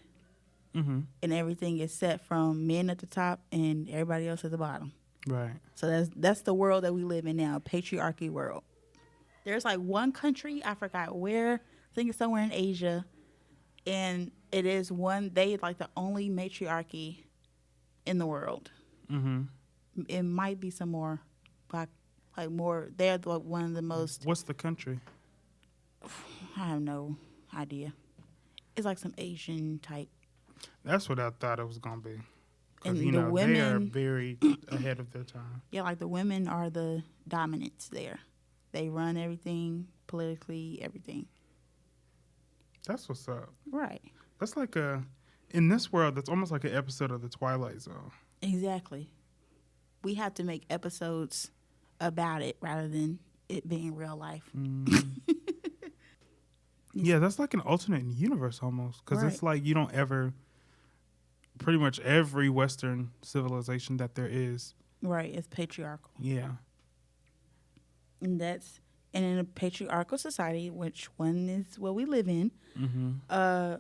Mm-hmm. And everything is set from men at the top and everybody else at the bottom. Right. So that's the world that we live in now, patriarchy world. There's like one country, I forgot where, I think it's somewhere in Asia, and it is they like the only matriarchy in the world. Mm-hmm. It might be some more, like more, they're one of the most, What's the country? I have no idea. It's like some Asian type. That's what I thought it was going to be. Because, And you the know, they are women- very ahead of their time. Yeah, like the women are the dominants there. They run everything, politically, everything. That's what's up. Right. That's like in this world, that's almost like an episode of The Twilight Zone. Exactly. We have to make episodes about it rather than it being real life. Yeah, that's like an alternate universe almost. Because it's Right. like you don't ever, pretty much every Western civilization that there is. Right. It's patriarchal. Yeah. And in a patriarchal society, which one is what we live in, Mm-hmm.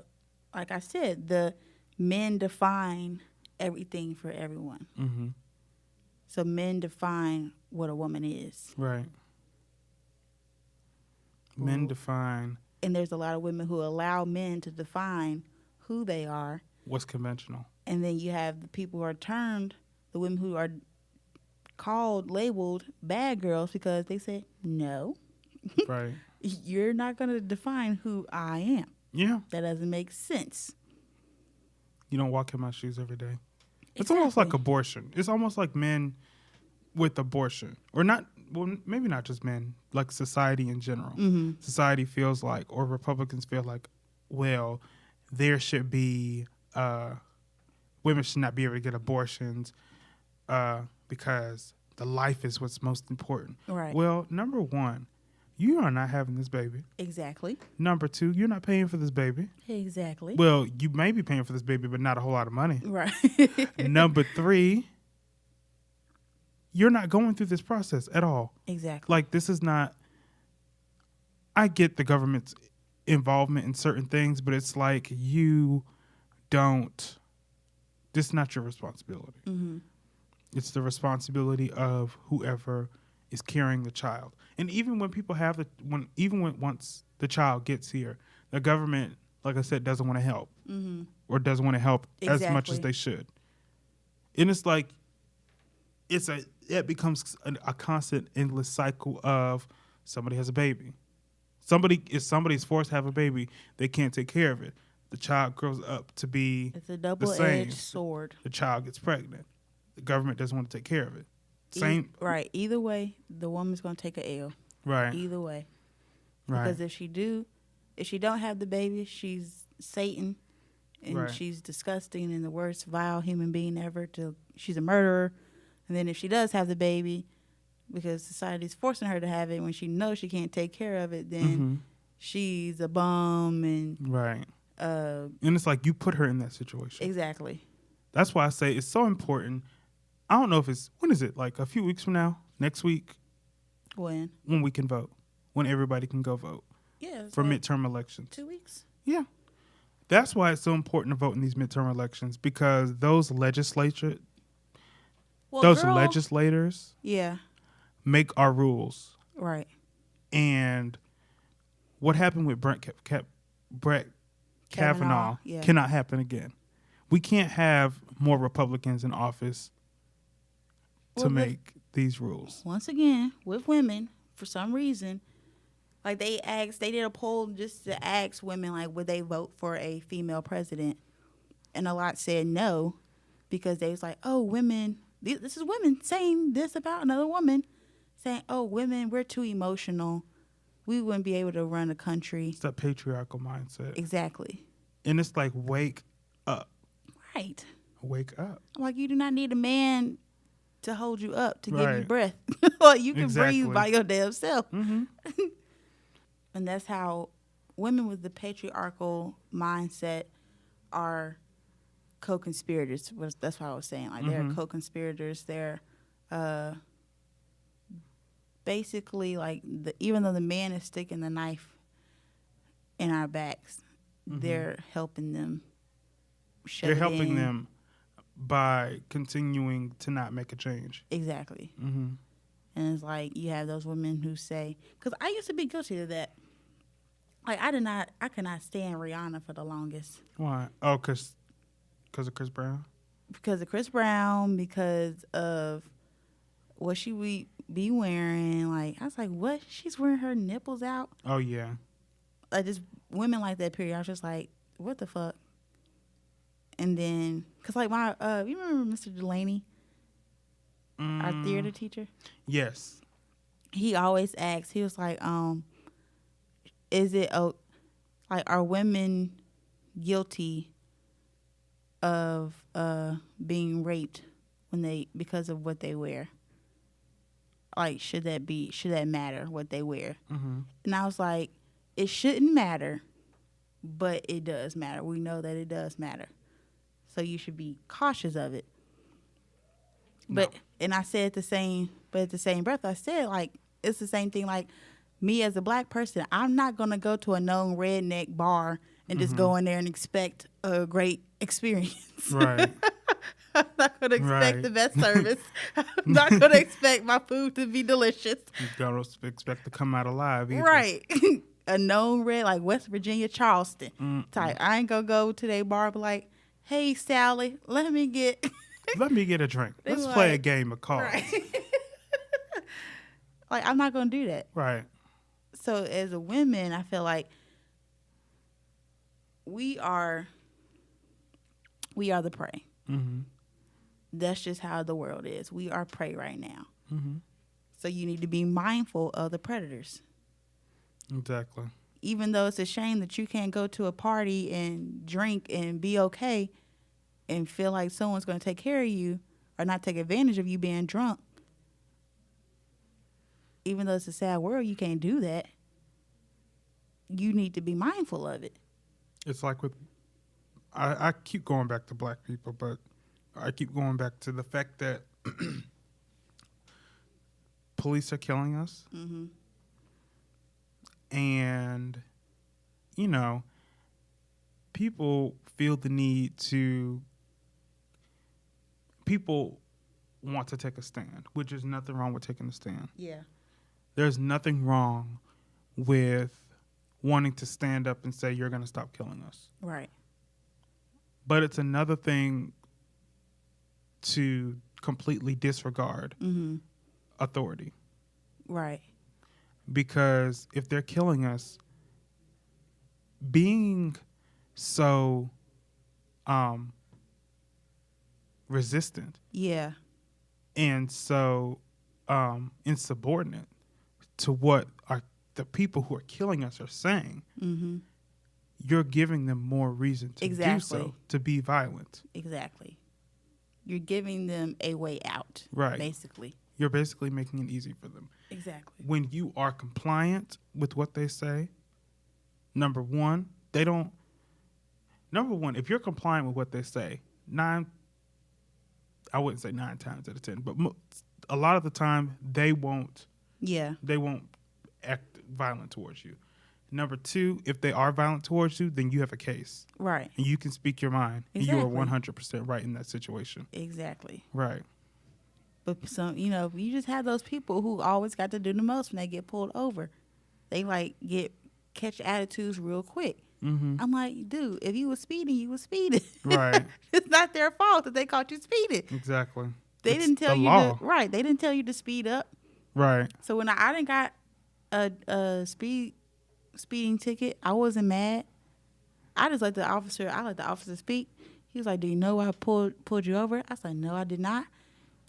like I said, the men define everything for everyone. Mm-hmm. So men define what a woman is. Right. Men Ooh. define And there's a lot of women who allow men to define who they are. what's conventional. And then you have the people who are the women who are labeled bad girls because they said, no, Right. you're not going to define who I am. Yeah. That doesn't make sense. You don't walk in my shoes every day. It's almost like Exactly. abortion. It's almost like men with abortion. Or not, well, maybe not just men, like society in general. Mm-hmm. Society feels like, or Republicans feel like, well, there should be, women should not be able to get abortions because the life is what's most important. Right. Well, number one, you are not having this baby. Exactly. Number two, you're not paying for this baby. Exactly. Well, you may be paying for this baby, but not a whole lot of money. Right. Number three, you're not going through this process at all. Exactly. Like, this is not, I get the government's involvement in certain things, but it's like this is not your responsibility. Mm-hmm. It's the responsibility of whoever is carrying the child. And even when people have once the child gets here, the government, like I said, doesn't want to help Mm-hmm. or doesn't want to help as much as Exactly. they should. And it's like, it becomes a constant, endless cycle of somebody has a baby. Somebody's forced to have a baby, they can't take care of it. The child grows up to be It's a same. double-edged sword. The child gets pregnant. The government doesn't want to take care of it. Same. Right. Either way, the woman's going to take a L. Right. Either way. Right. Because if she don't have the baby, she's Satan, and Right. she's disgusting and the worst vile human being ever. She's a murderer. And then if she does have the baby, because society's forcing her to have it when she knows she can't take care of it, then she's a bum and Right. And it's like you put her in that situation. exactly. That's why I say it's so important. I don't know if when is it? Like a few weeks from now? Next week? When We can vote. When everybody can go vote it's for like midterm elections. 2 weeks. Yeah. That's why it's so important to vote in these midterm elections, because those legislators Yeah. make our rules. Right. And what happened with Brett Kavanaugh Yeah. cannot happen again. We can't have more Republicans in office to Well, make these rules. Once again, with women, for some reason, like they did a poll just to ask women, like, would they vote for a female president? And a lot said no, because they was like, oh, women, this is women saying this about another woman, saying, oh, women, we're too emotional. We wouldn't be able to run a country. It's that patriarchal mindset. Exactly. And it's like, wake up. Right. Wake up. Like, you do not need a man to hold you up, to give you Right. breath. Like, you can Exactly. breathe by your damn self. Mm-hmm. And that's how women with the patriarchal mindset are co-conspirators. That's what I was saying. Like, they're co-conspirators. They're basically, like, even though the man is sticking the knife in our backs, they're helping them shove They're it helping in. them by continuing to not make a change. Exactly. Mm-hmm. And it's like you have those women who say, because I used to be guilty of that. Like, I could not stand Rihanna for the longest. Why? Oh, because of Chris Brown? Because of Chris Brown, because of what she would be wearing. Like, I was like, what? She's wearing her nipples out? Oh, yeah. Like, just women like that, period. I was just like, what the fuck? And then, because, like, you remember Mr. Delaney, our theater teacher? Yes. He always asks, he was like, is it, like, are women guilty of being raped because of what they wear? Like, should that matter what they wear? Mm-hmm. And I was like, it shouldn't matter, but it does matter. We know that it does matter. So you should be cautious of it. But and I said at the same breath, I said, like, it's the same thing. Like, me as a black person, I'm not gonna go to a known redneck bar and just go in there and expect a great experience. Right. I'm not gonna expect Right. the best service. I'm not gonna expect my food to be delicious. You don't expect to come out alive either. Right. A known red, like West Virginia, Charleston type. I ain't gonna go to their bar and be like, hey, Sally, let me get a drink. They Let's like- play a game of cards. right. Like, I'm not gonna do that. Right. So as a woman, I feel like we are the prey. Mm-hmm. That's just how the world is. We are prey right now. Mm-hmm. So you need to be mindful of the predators. Exactly. Even though it's a shame that you can't go to a party and drink and be okay and feel like someone's going to take care of you, or not take advantage of you being drunk. Even though it's a sad world, you can't do that. You need to be mindful of it. It's like with, I keep going back to black people, but I keep going back to the fact that police are killing us. Mm-hmm. And, you know, people feel the need to, people want to take a stand, which is nothing wrong with taking a stand. Yeah. There's nothing wrong with wanting to stand up and say, you're going to stop killing us. Right. But it's another thing to completely disregard authority. Right. Because if they're killing us, being so resistant Yeah. and so insubordinate to what the people who are killing us are saying, you're giving them more reason to do so, to be violent. Exactly. You're giving them a way out. Right. Basically. You're basically making it easy for them. Exactly. When you are compliant with what they say, number one, if you're compliant with what they say, I wouldn't say 9 times out of 10, but a lot of the time they won't act violent towards you. Number two, if they are violent towards you, then you have a case. Right. And you can speak your mind. Exactly. And you are 100% right in that situation. Exactly. Right. But you just have those people who always got to do the most when they get pulled over. They catch attitudes real quick. Mm-hmm. I'm like, dude, if you were speeding, you were speeding. Right. It's not their fault that they caught you speeding. Exactly. They didn't tell you law. They didn't tell you to speed up. Right. So when I didn't got a speeding ticket, I wasn't mad. I let the officer speak. He was like, "Do you know why I pulled you over?" I said, "No, I did not."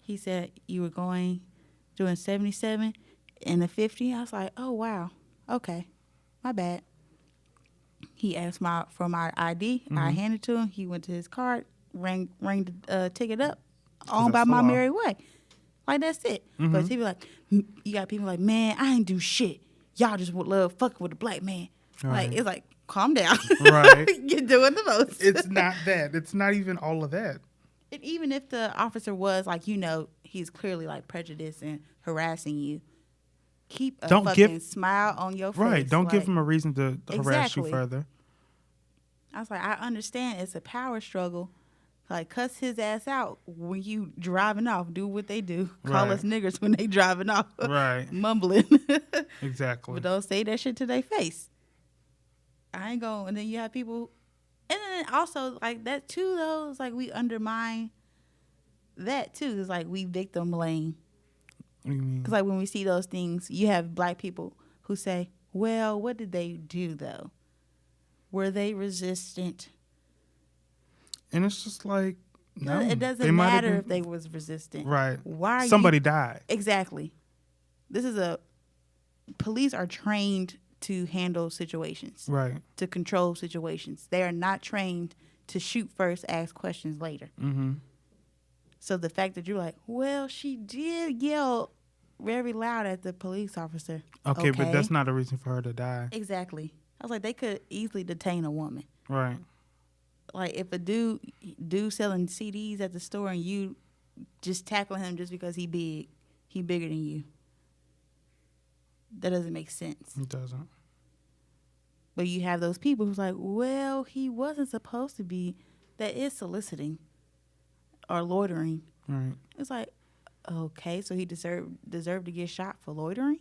He said, "You were doing 77 and a 50." I was like, "Oh wow, okay, my bad." He asked for my ID. Mm-hmm. I handed it to him. He went to his card, rang the ticket up, on by my merry way. Like, that's it. Mm-hmm. But you got people like, "Man, I ain't do shit. Y'all just would love fucking with a black man." Right. Like, it's like, calm down. Right. You're doing the most. It's not that. It's not even all of that. And even if the officer was he's clearly prejudiced and harassing you, keep a smile on your face. Right. Don't give him a reason to harass you further. I was like, I understand it's a power struggle. Cuss his ass out when you driving off. Do what they do. Call us niggers when they driving off. Right. Mumbling. Exactly. But don't say that shit to their face. I ain't going. And then you have people. And then also, that too, though, it's we undermine that too. It's we victim blame. What do you mean? Because when we see those things, you have black people who say, well, what did they do, though? Were they resistant? And it's just no. It doesn't matter if they was resistant. Right. Why somebody died. Exactly. Police are trained to handle situations. Right. To control situations. They are not trained to shoot first, ask questions later. Mm-hmm. So the fact that you're like, well, she did yell very loud at the police officer. Okay, but that's not a reason for her to die. Exactly. I was like, they could easily detain a woman. Right. If a dude selling CDs at the store and you just tackle him just because he bigger than you. That doesn't make sense. It doesn't. But you have those people who's like, well, he wasn't supposed to be. That is soliciting or loitering. Right. It's like, okay, so he deserved to get shot for loitering?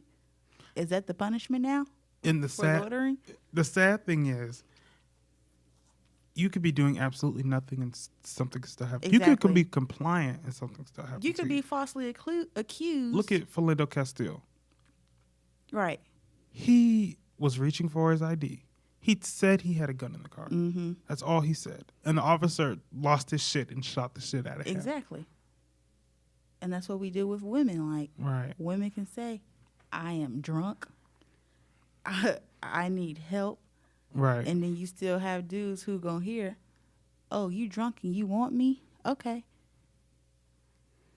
Is that the punishment now? Loitering? The sad thing is, you could be doing absolutely nothing and something could still happen. Exactly. You could be compliant and something still happen. You could be falsely accused. Look at Philando Castile. Right. He was reaching for his ID. He said he had a gun in the car. Mm-hmm. That's all he said. And the officer lost his shit and shot the shit out of him. Exactly. And that's what we do with women. Right. Women can say, I am drunk. I need help. Right. And then you still have dudes who gonna hear, oh, you drunk and you want me? Okay.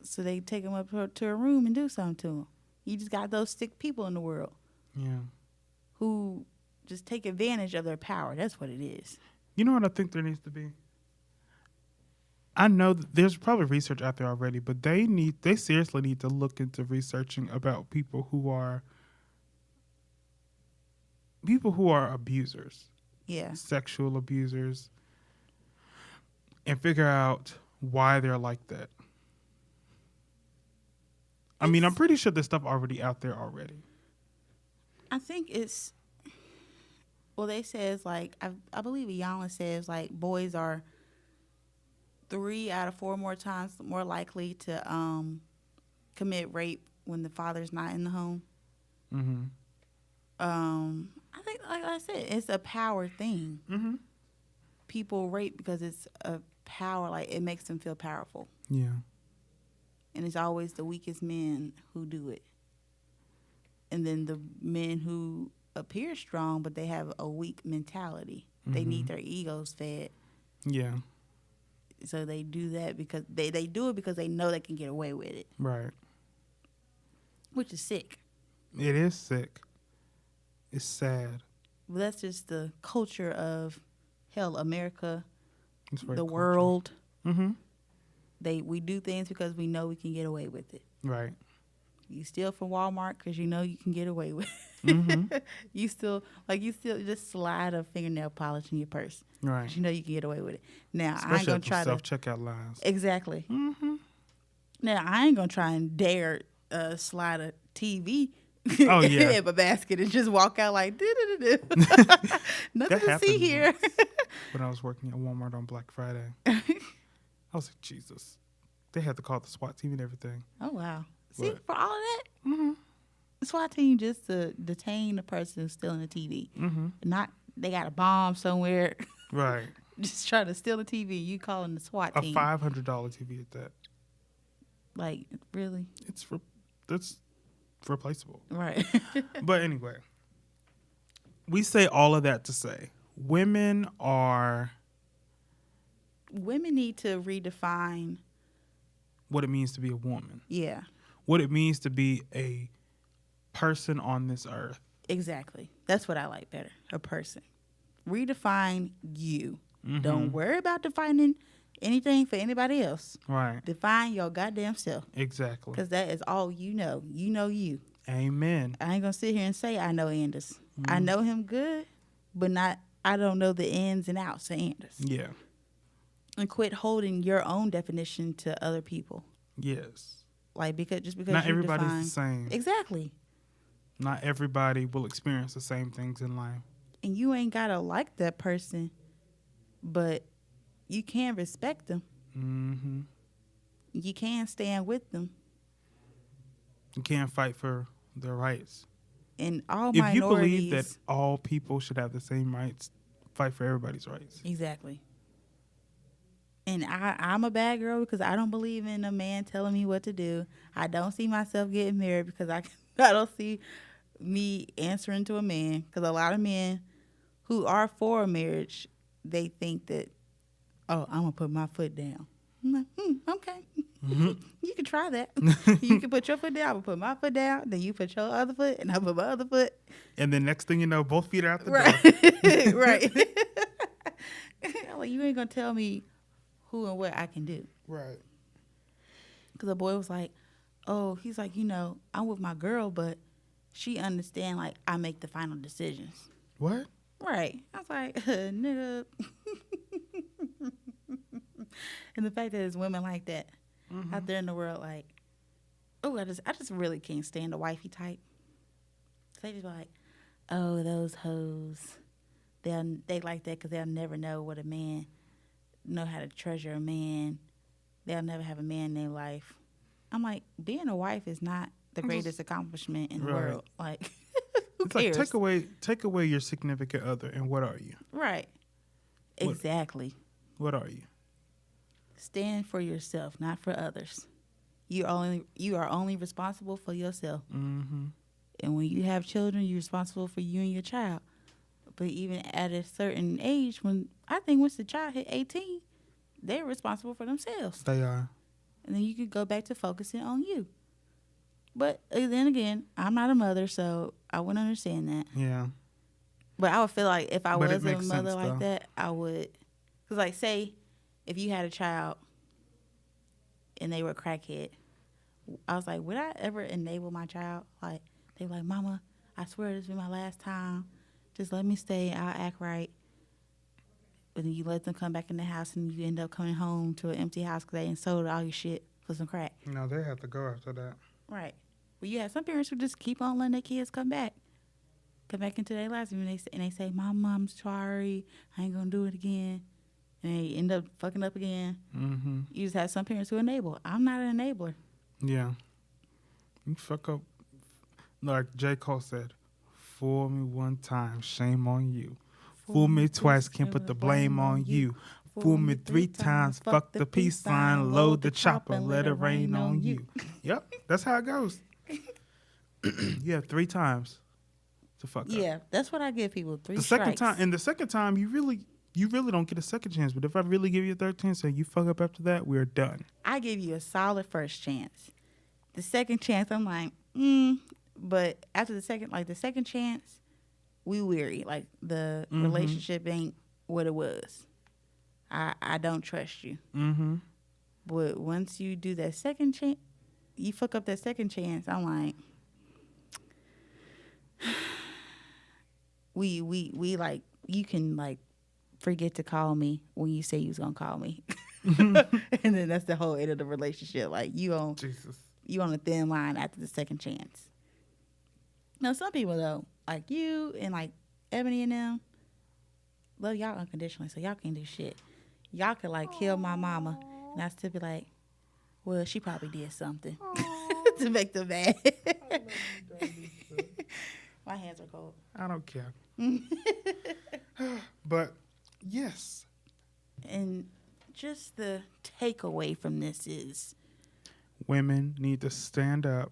So they take them up to a room and do something to them. You just got those sick people in the world. Yeah. Who just take advantage of their power. That's what it is. You know what I think there needs to be? I know that there's probably research out there already, but they seriously need to look into researching about people who are abusers. Yeah. Sexual abusers, and figure out why they're like that. I mean, I'm pretty sure there's stuff already out there already. I think it's, well, they says like, I believe Iyanla says like boys are 3 out of 4 more times more likely to commit rape when the father's not in the home. Mm-hmm. I think, like I said, it's a power thing. Mm-hmm. People rape because it's a power, like it makes them feel powerful. Yeah. And it's always the weakest men who do it. And then the men who appear strong, but they have a weak mentality. Mm-hmm. They need their egos fed. Yeah. So they do that because they do it because they know they can get away with it. Right. Which is sick. It is sick. It's sad. But that's just the culture of, hell, America, the culture. world. Mm-hmm. We do things because we know we can get away with it. Right. You steal from Walmart because you know you can get away with it. Mm-hmm. you still just slide a fingernail polish in your purse. Right. You know you can get away with it. Now, especially I ain't going to try self-checkout lines. Exactly. Mm-hmm. Now, I ain't going to try and dare slide a TV in my basket and just walk out like, nothing to see here. When I was working at Walmart on Black Friday. I was like, Jesus. They had to call the SWAT team and everything. Oh, wow. See, for all of that, mm-hmm. the SWAT team just to detain the person who's stealing the TV. Mm-hmm. Not, they got a bomb somewhere. Right. Just trying to steal the TV. You calling the SWAT team. A $500 TV at that. Like, really? That's replaceable. Right. But anyway, we say all of that to say women need to redefine what it means to be a woman. Yeah. What it means to be a person on this earth. Exactly. That's what I like better. A person. Redefine you. Mm-hmm. Don't worry about defining anything for anybody else. Right. Define your goddamn self. Exactly. Because that is all you know. You know you. Amen. I ain't going to sit here and say I know Anders. Mm-hmm. I know him good, but I don't know the ins and outs of Anders. Yeah. And quit holding your own definition to other people. Yes. Like, because not everybody's the same. Exactly. Not everybody will experience the same things in life. And you ain't got to like that person, but you can respect them. Mm-hmm. You can stand with them. You can't fight for their rights. And all if minorities. you believe that all people should have the same rights, fight for everybody's rights. Exactly. And I'm a bad girl because I don't believe in a man telling me what to do. I don't see myself getting married because I don't see me answering to a man. Because a lot of men who are for a marriage, they think that, oh, I'm going to put my foot down. I'm like, okay. Mm-hmm. You can try that. You can put your foot down, I'm going to put my foot down, then you put your other foot, and I put my other foot. And then next thing you know, both feet are out the door. Right. I'm like, you ain't going to tell me who and what I can do. Right. Because the boy was like, oh, he's like, I'm with my girl, but she understand, like, I make the final decisions. What? Right. I was like, nigga. And the fact that there's women like that out there in the world, like, oh, I just really can't stand the wifey type. They just be like, oh, those hoes. They like that because they'll never know what a man, know how to treasure a man. They'll never have a man in their life. I'm like, being a wife is not the greatest accomplishment in the world. Like, who cares? Like, take away your significant other, and what are you? Right. Exactly. What are you? Stand for yourself, not for others. You are only responsible for yourself. Mm-hmm. And when you have children, you're responsible for you and your child. But even at a certain age, once the child hit 18, they're responsible for themselves. They are. and then you could go back to focusing on you. But then again, I'm not a mother, so I wouldn't understand that. Yeah. But I would feel like if I But it was a makes mother sense, like though. that, I would. Because, like, say if you had a child and they were a crackhead, I was like, would I ever enable my child? Like, they were like, Mama, I swear this will be my last time. Just let me stay. I'll act right. But then you let them come back in the house and you end up coming home to an empty house because they ain't sold all your shit for some crack. No, they have to go after that. Right. Well, you have some parents who just keep on letting their kids come back into their lives, and they say, "Mom, I'm sorry, I ain't gonna do it again," and they end up fucking up again. Mm-hmm. You just have some parents who enable. I'm not an enabler. Yeah. You fuck up. Like J. Cole said, fool me one time, shame on you. Fool me twice, can't put the blame on you. Fool me 3 times, fuck the peace sign, load the chopper, let it rain on you. Yep, that's how it goes. You have 3 times to fuck up. Yeah, that's what I give people. 3 The strikes. the second time, you really don't get a second chance. But if I really give you a third chance and you fuck up after that, we're done. I give you a solid first chance. The second chance, I'm like, but after the second chance, we weary. Like the relationship ain't what it was. I don't trust you. Mm-hmm. But once you do that second chance, you fuck up that second chance. I'm like, we like, you can like forget to call me when you say you was gonna call me, and then that's the whole end of the relationship. Like you on a thin line after the second chance. Now some people though, like you and like Ebony and them, love y'all unconditionally, so y'all can't do shit. Y'all could like kill my mama, and I still be like, well, she probably did something to make them mad. My hands are cold. I don't care. But yes. And just the takeaway from this is women need to stand up,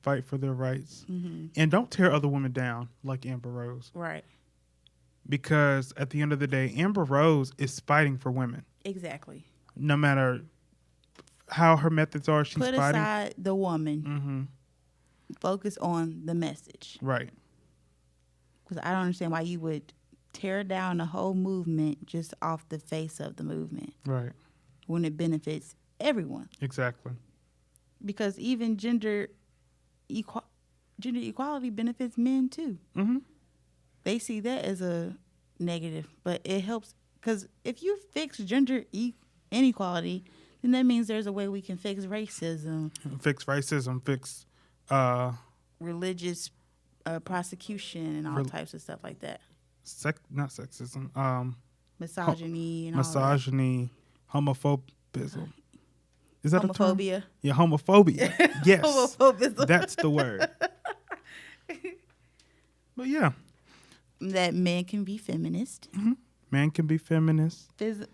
fight for their rights, and don't tear other women down like Amber Rose. Right. Because at the end of the day, Amber Rose is fighting for women. Exactly. No matter how her methods are, she's Put fighting. aside the woman. Mm-hmm. Focus on the message. Right. Because I don't understand why you would tear down the whole movement just off the face of the movement. Right. When it benefits everyone. Exactly. Because even gender equality benefits men too. Mm-hmm. They see that as a negative, but it helps because if you fix gender inequality, then that means there's a way we can fix racism. Fix religious prosecution and all types of stuff like that. Not sexism. Misogyny and misogyny, homophobism. Is that homophobia? A term? Yeah, homophobia. Yes, homophobism. That's the word. But yeah, that men can be feminist. Mm-hmm. Men can be feminist.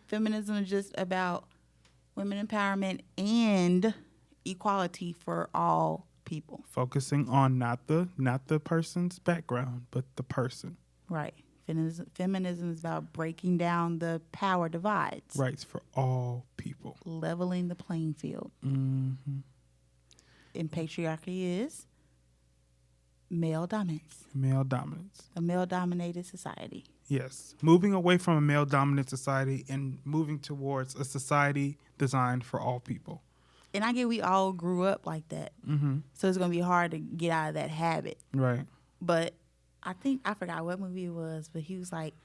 Feminism is just about women empowerment and equality for all people. Focusing on not the person's background, but the person. Right. Feminism is about breaking down the power divides. Rights for all people. Leveling the playing field. Mm-hmm. And patriarchy is male dominance. Male dominance. A male-dominated society. Yes. Moving away from a male-dominant society and moving towards a society designed for all people. And I get we all grew up like that. Mm-hmm. So it's going to be hard to get out of that habit. Right. But I forgot what movie it was, but he was like,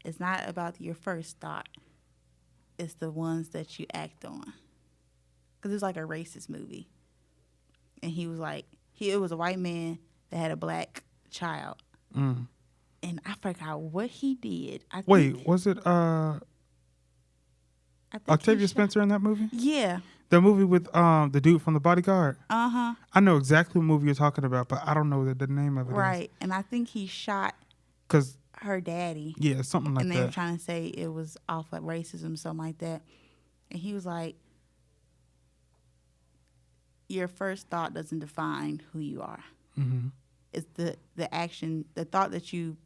it's not about your first thought. It's the ones that you act on. Because it was like a racist movie. And he was like, it was a white man that had a black child. Mm. And I forgot what he did. Wait, was it Octavia Spencer in that movie? Yeah. The movie with the dude from The Bodyguard? Uh-huh. I know exactly what movie you're talking about, but I don't know the name of it. Right. And I think he shot her daddy. Yeah, something like that. And they were trying to say it was off of racism, something like that. And he was like, your first thought doesn't define who you are. Mm-hmm. It's the action, the thought that you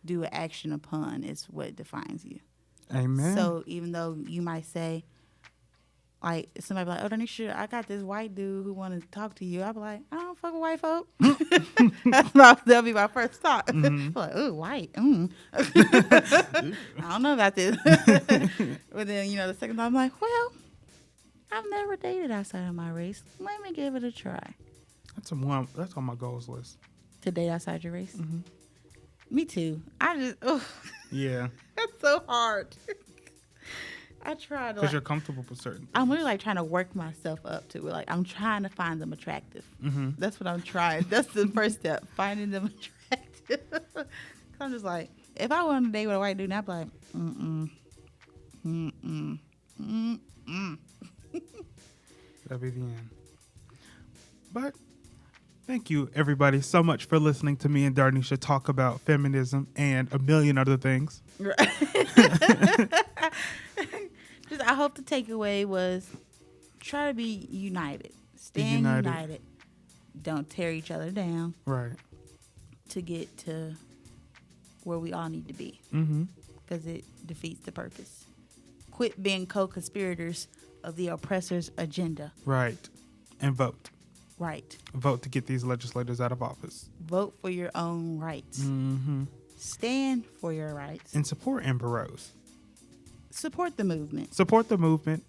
do an action upon is what defines you. Amen. So even though you might say, Like somebody be like, "Oh, Darniesha, I got this white dude who want to talk to you." I be like, "I don't fuck with white folk." That'll be my first thought. Like, "Oh, white. I don't know about this." But then the second time I'm like, "Well, I've never dated outside of my race. Let me give it a try." That's on my goals list. To date outside your race. Me too. Yeah. That's so hard. I try to. Because you're comfortable with certain things. I'm really like trying to work myself up to it. Like I'm trying to find them attractive. That's what I'm trying. That's the first step, finding them attractive. I'm just like, if I want to date with a white dude, I'd be like, That'd be the end. But thank you, everybody, so much for listening to me and Darniesha talk about feminism and a million other things. I hope the takeaway was try to be united. Stand united. Don't tear each other down. Right. To get to where we all need to be. Because it defeats the purpose. Quit being co-conspirators of the oppressor's agenda. Right. And vote. Right. Vote to get these legislators out of office. Vote for your own rights. Stand for your rights. And support Amber Rose. Support the movement. Support the movement.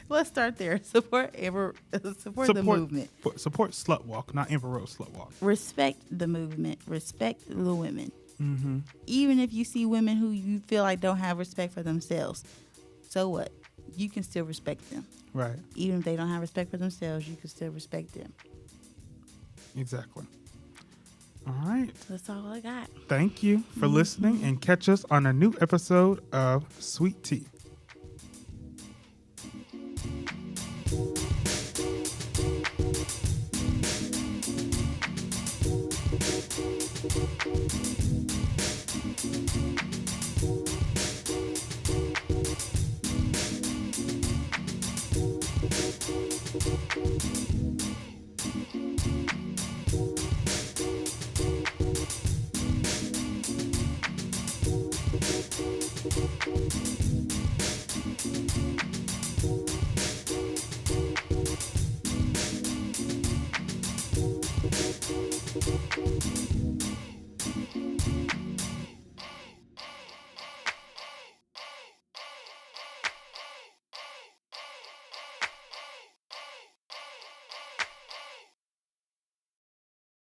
Let's start there. Support the movement. Support Slut Walk, not Amber Rose Slut Walk. Respect the movement. Respect the women. Even if you see women who you feel like don't have respect for themselves, so what? You can still respect them. Right. Even if they don't have respect for themselves, you can still respect them. Exactly. All right. That's all I got. Thank you for listening, and catch us on a new episode of Sweet Tea.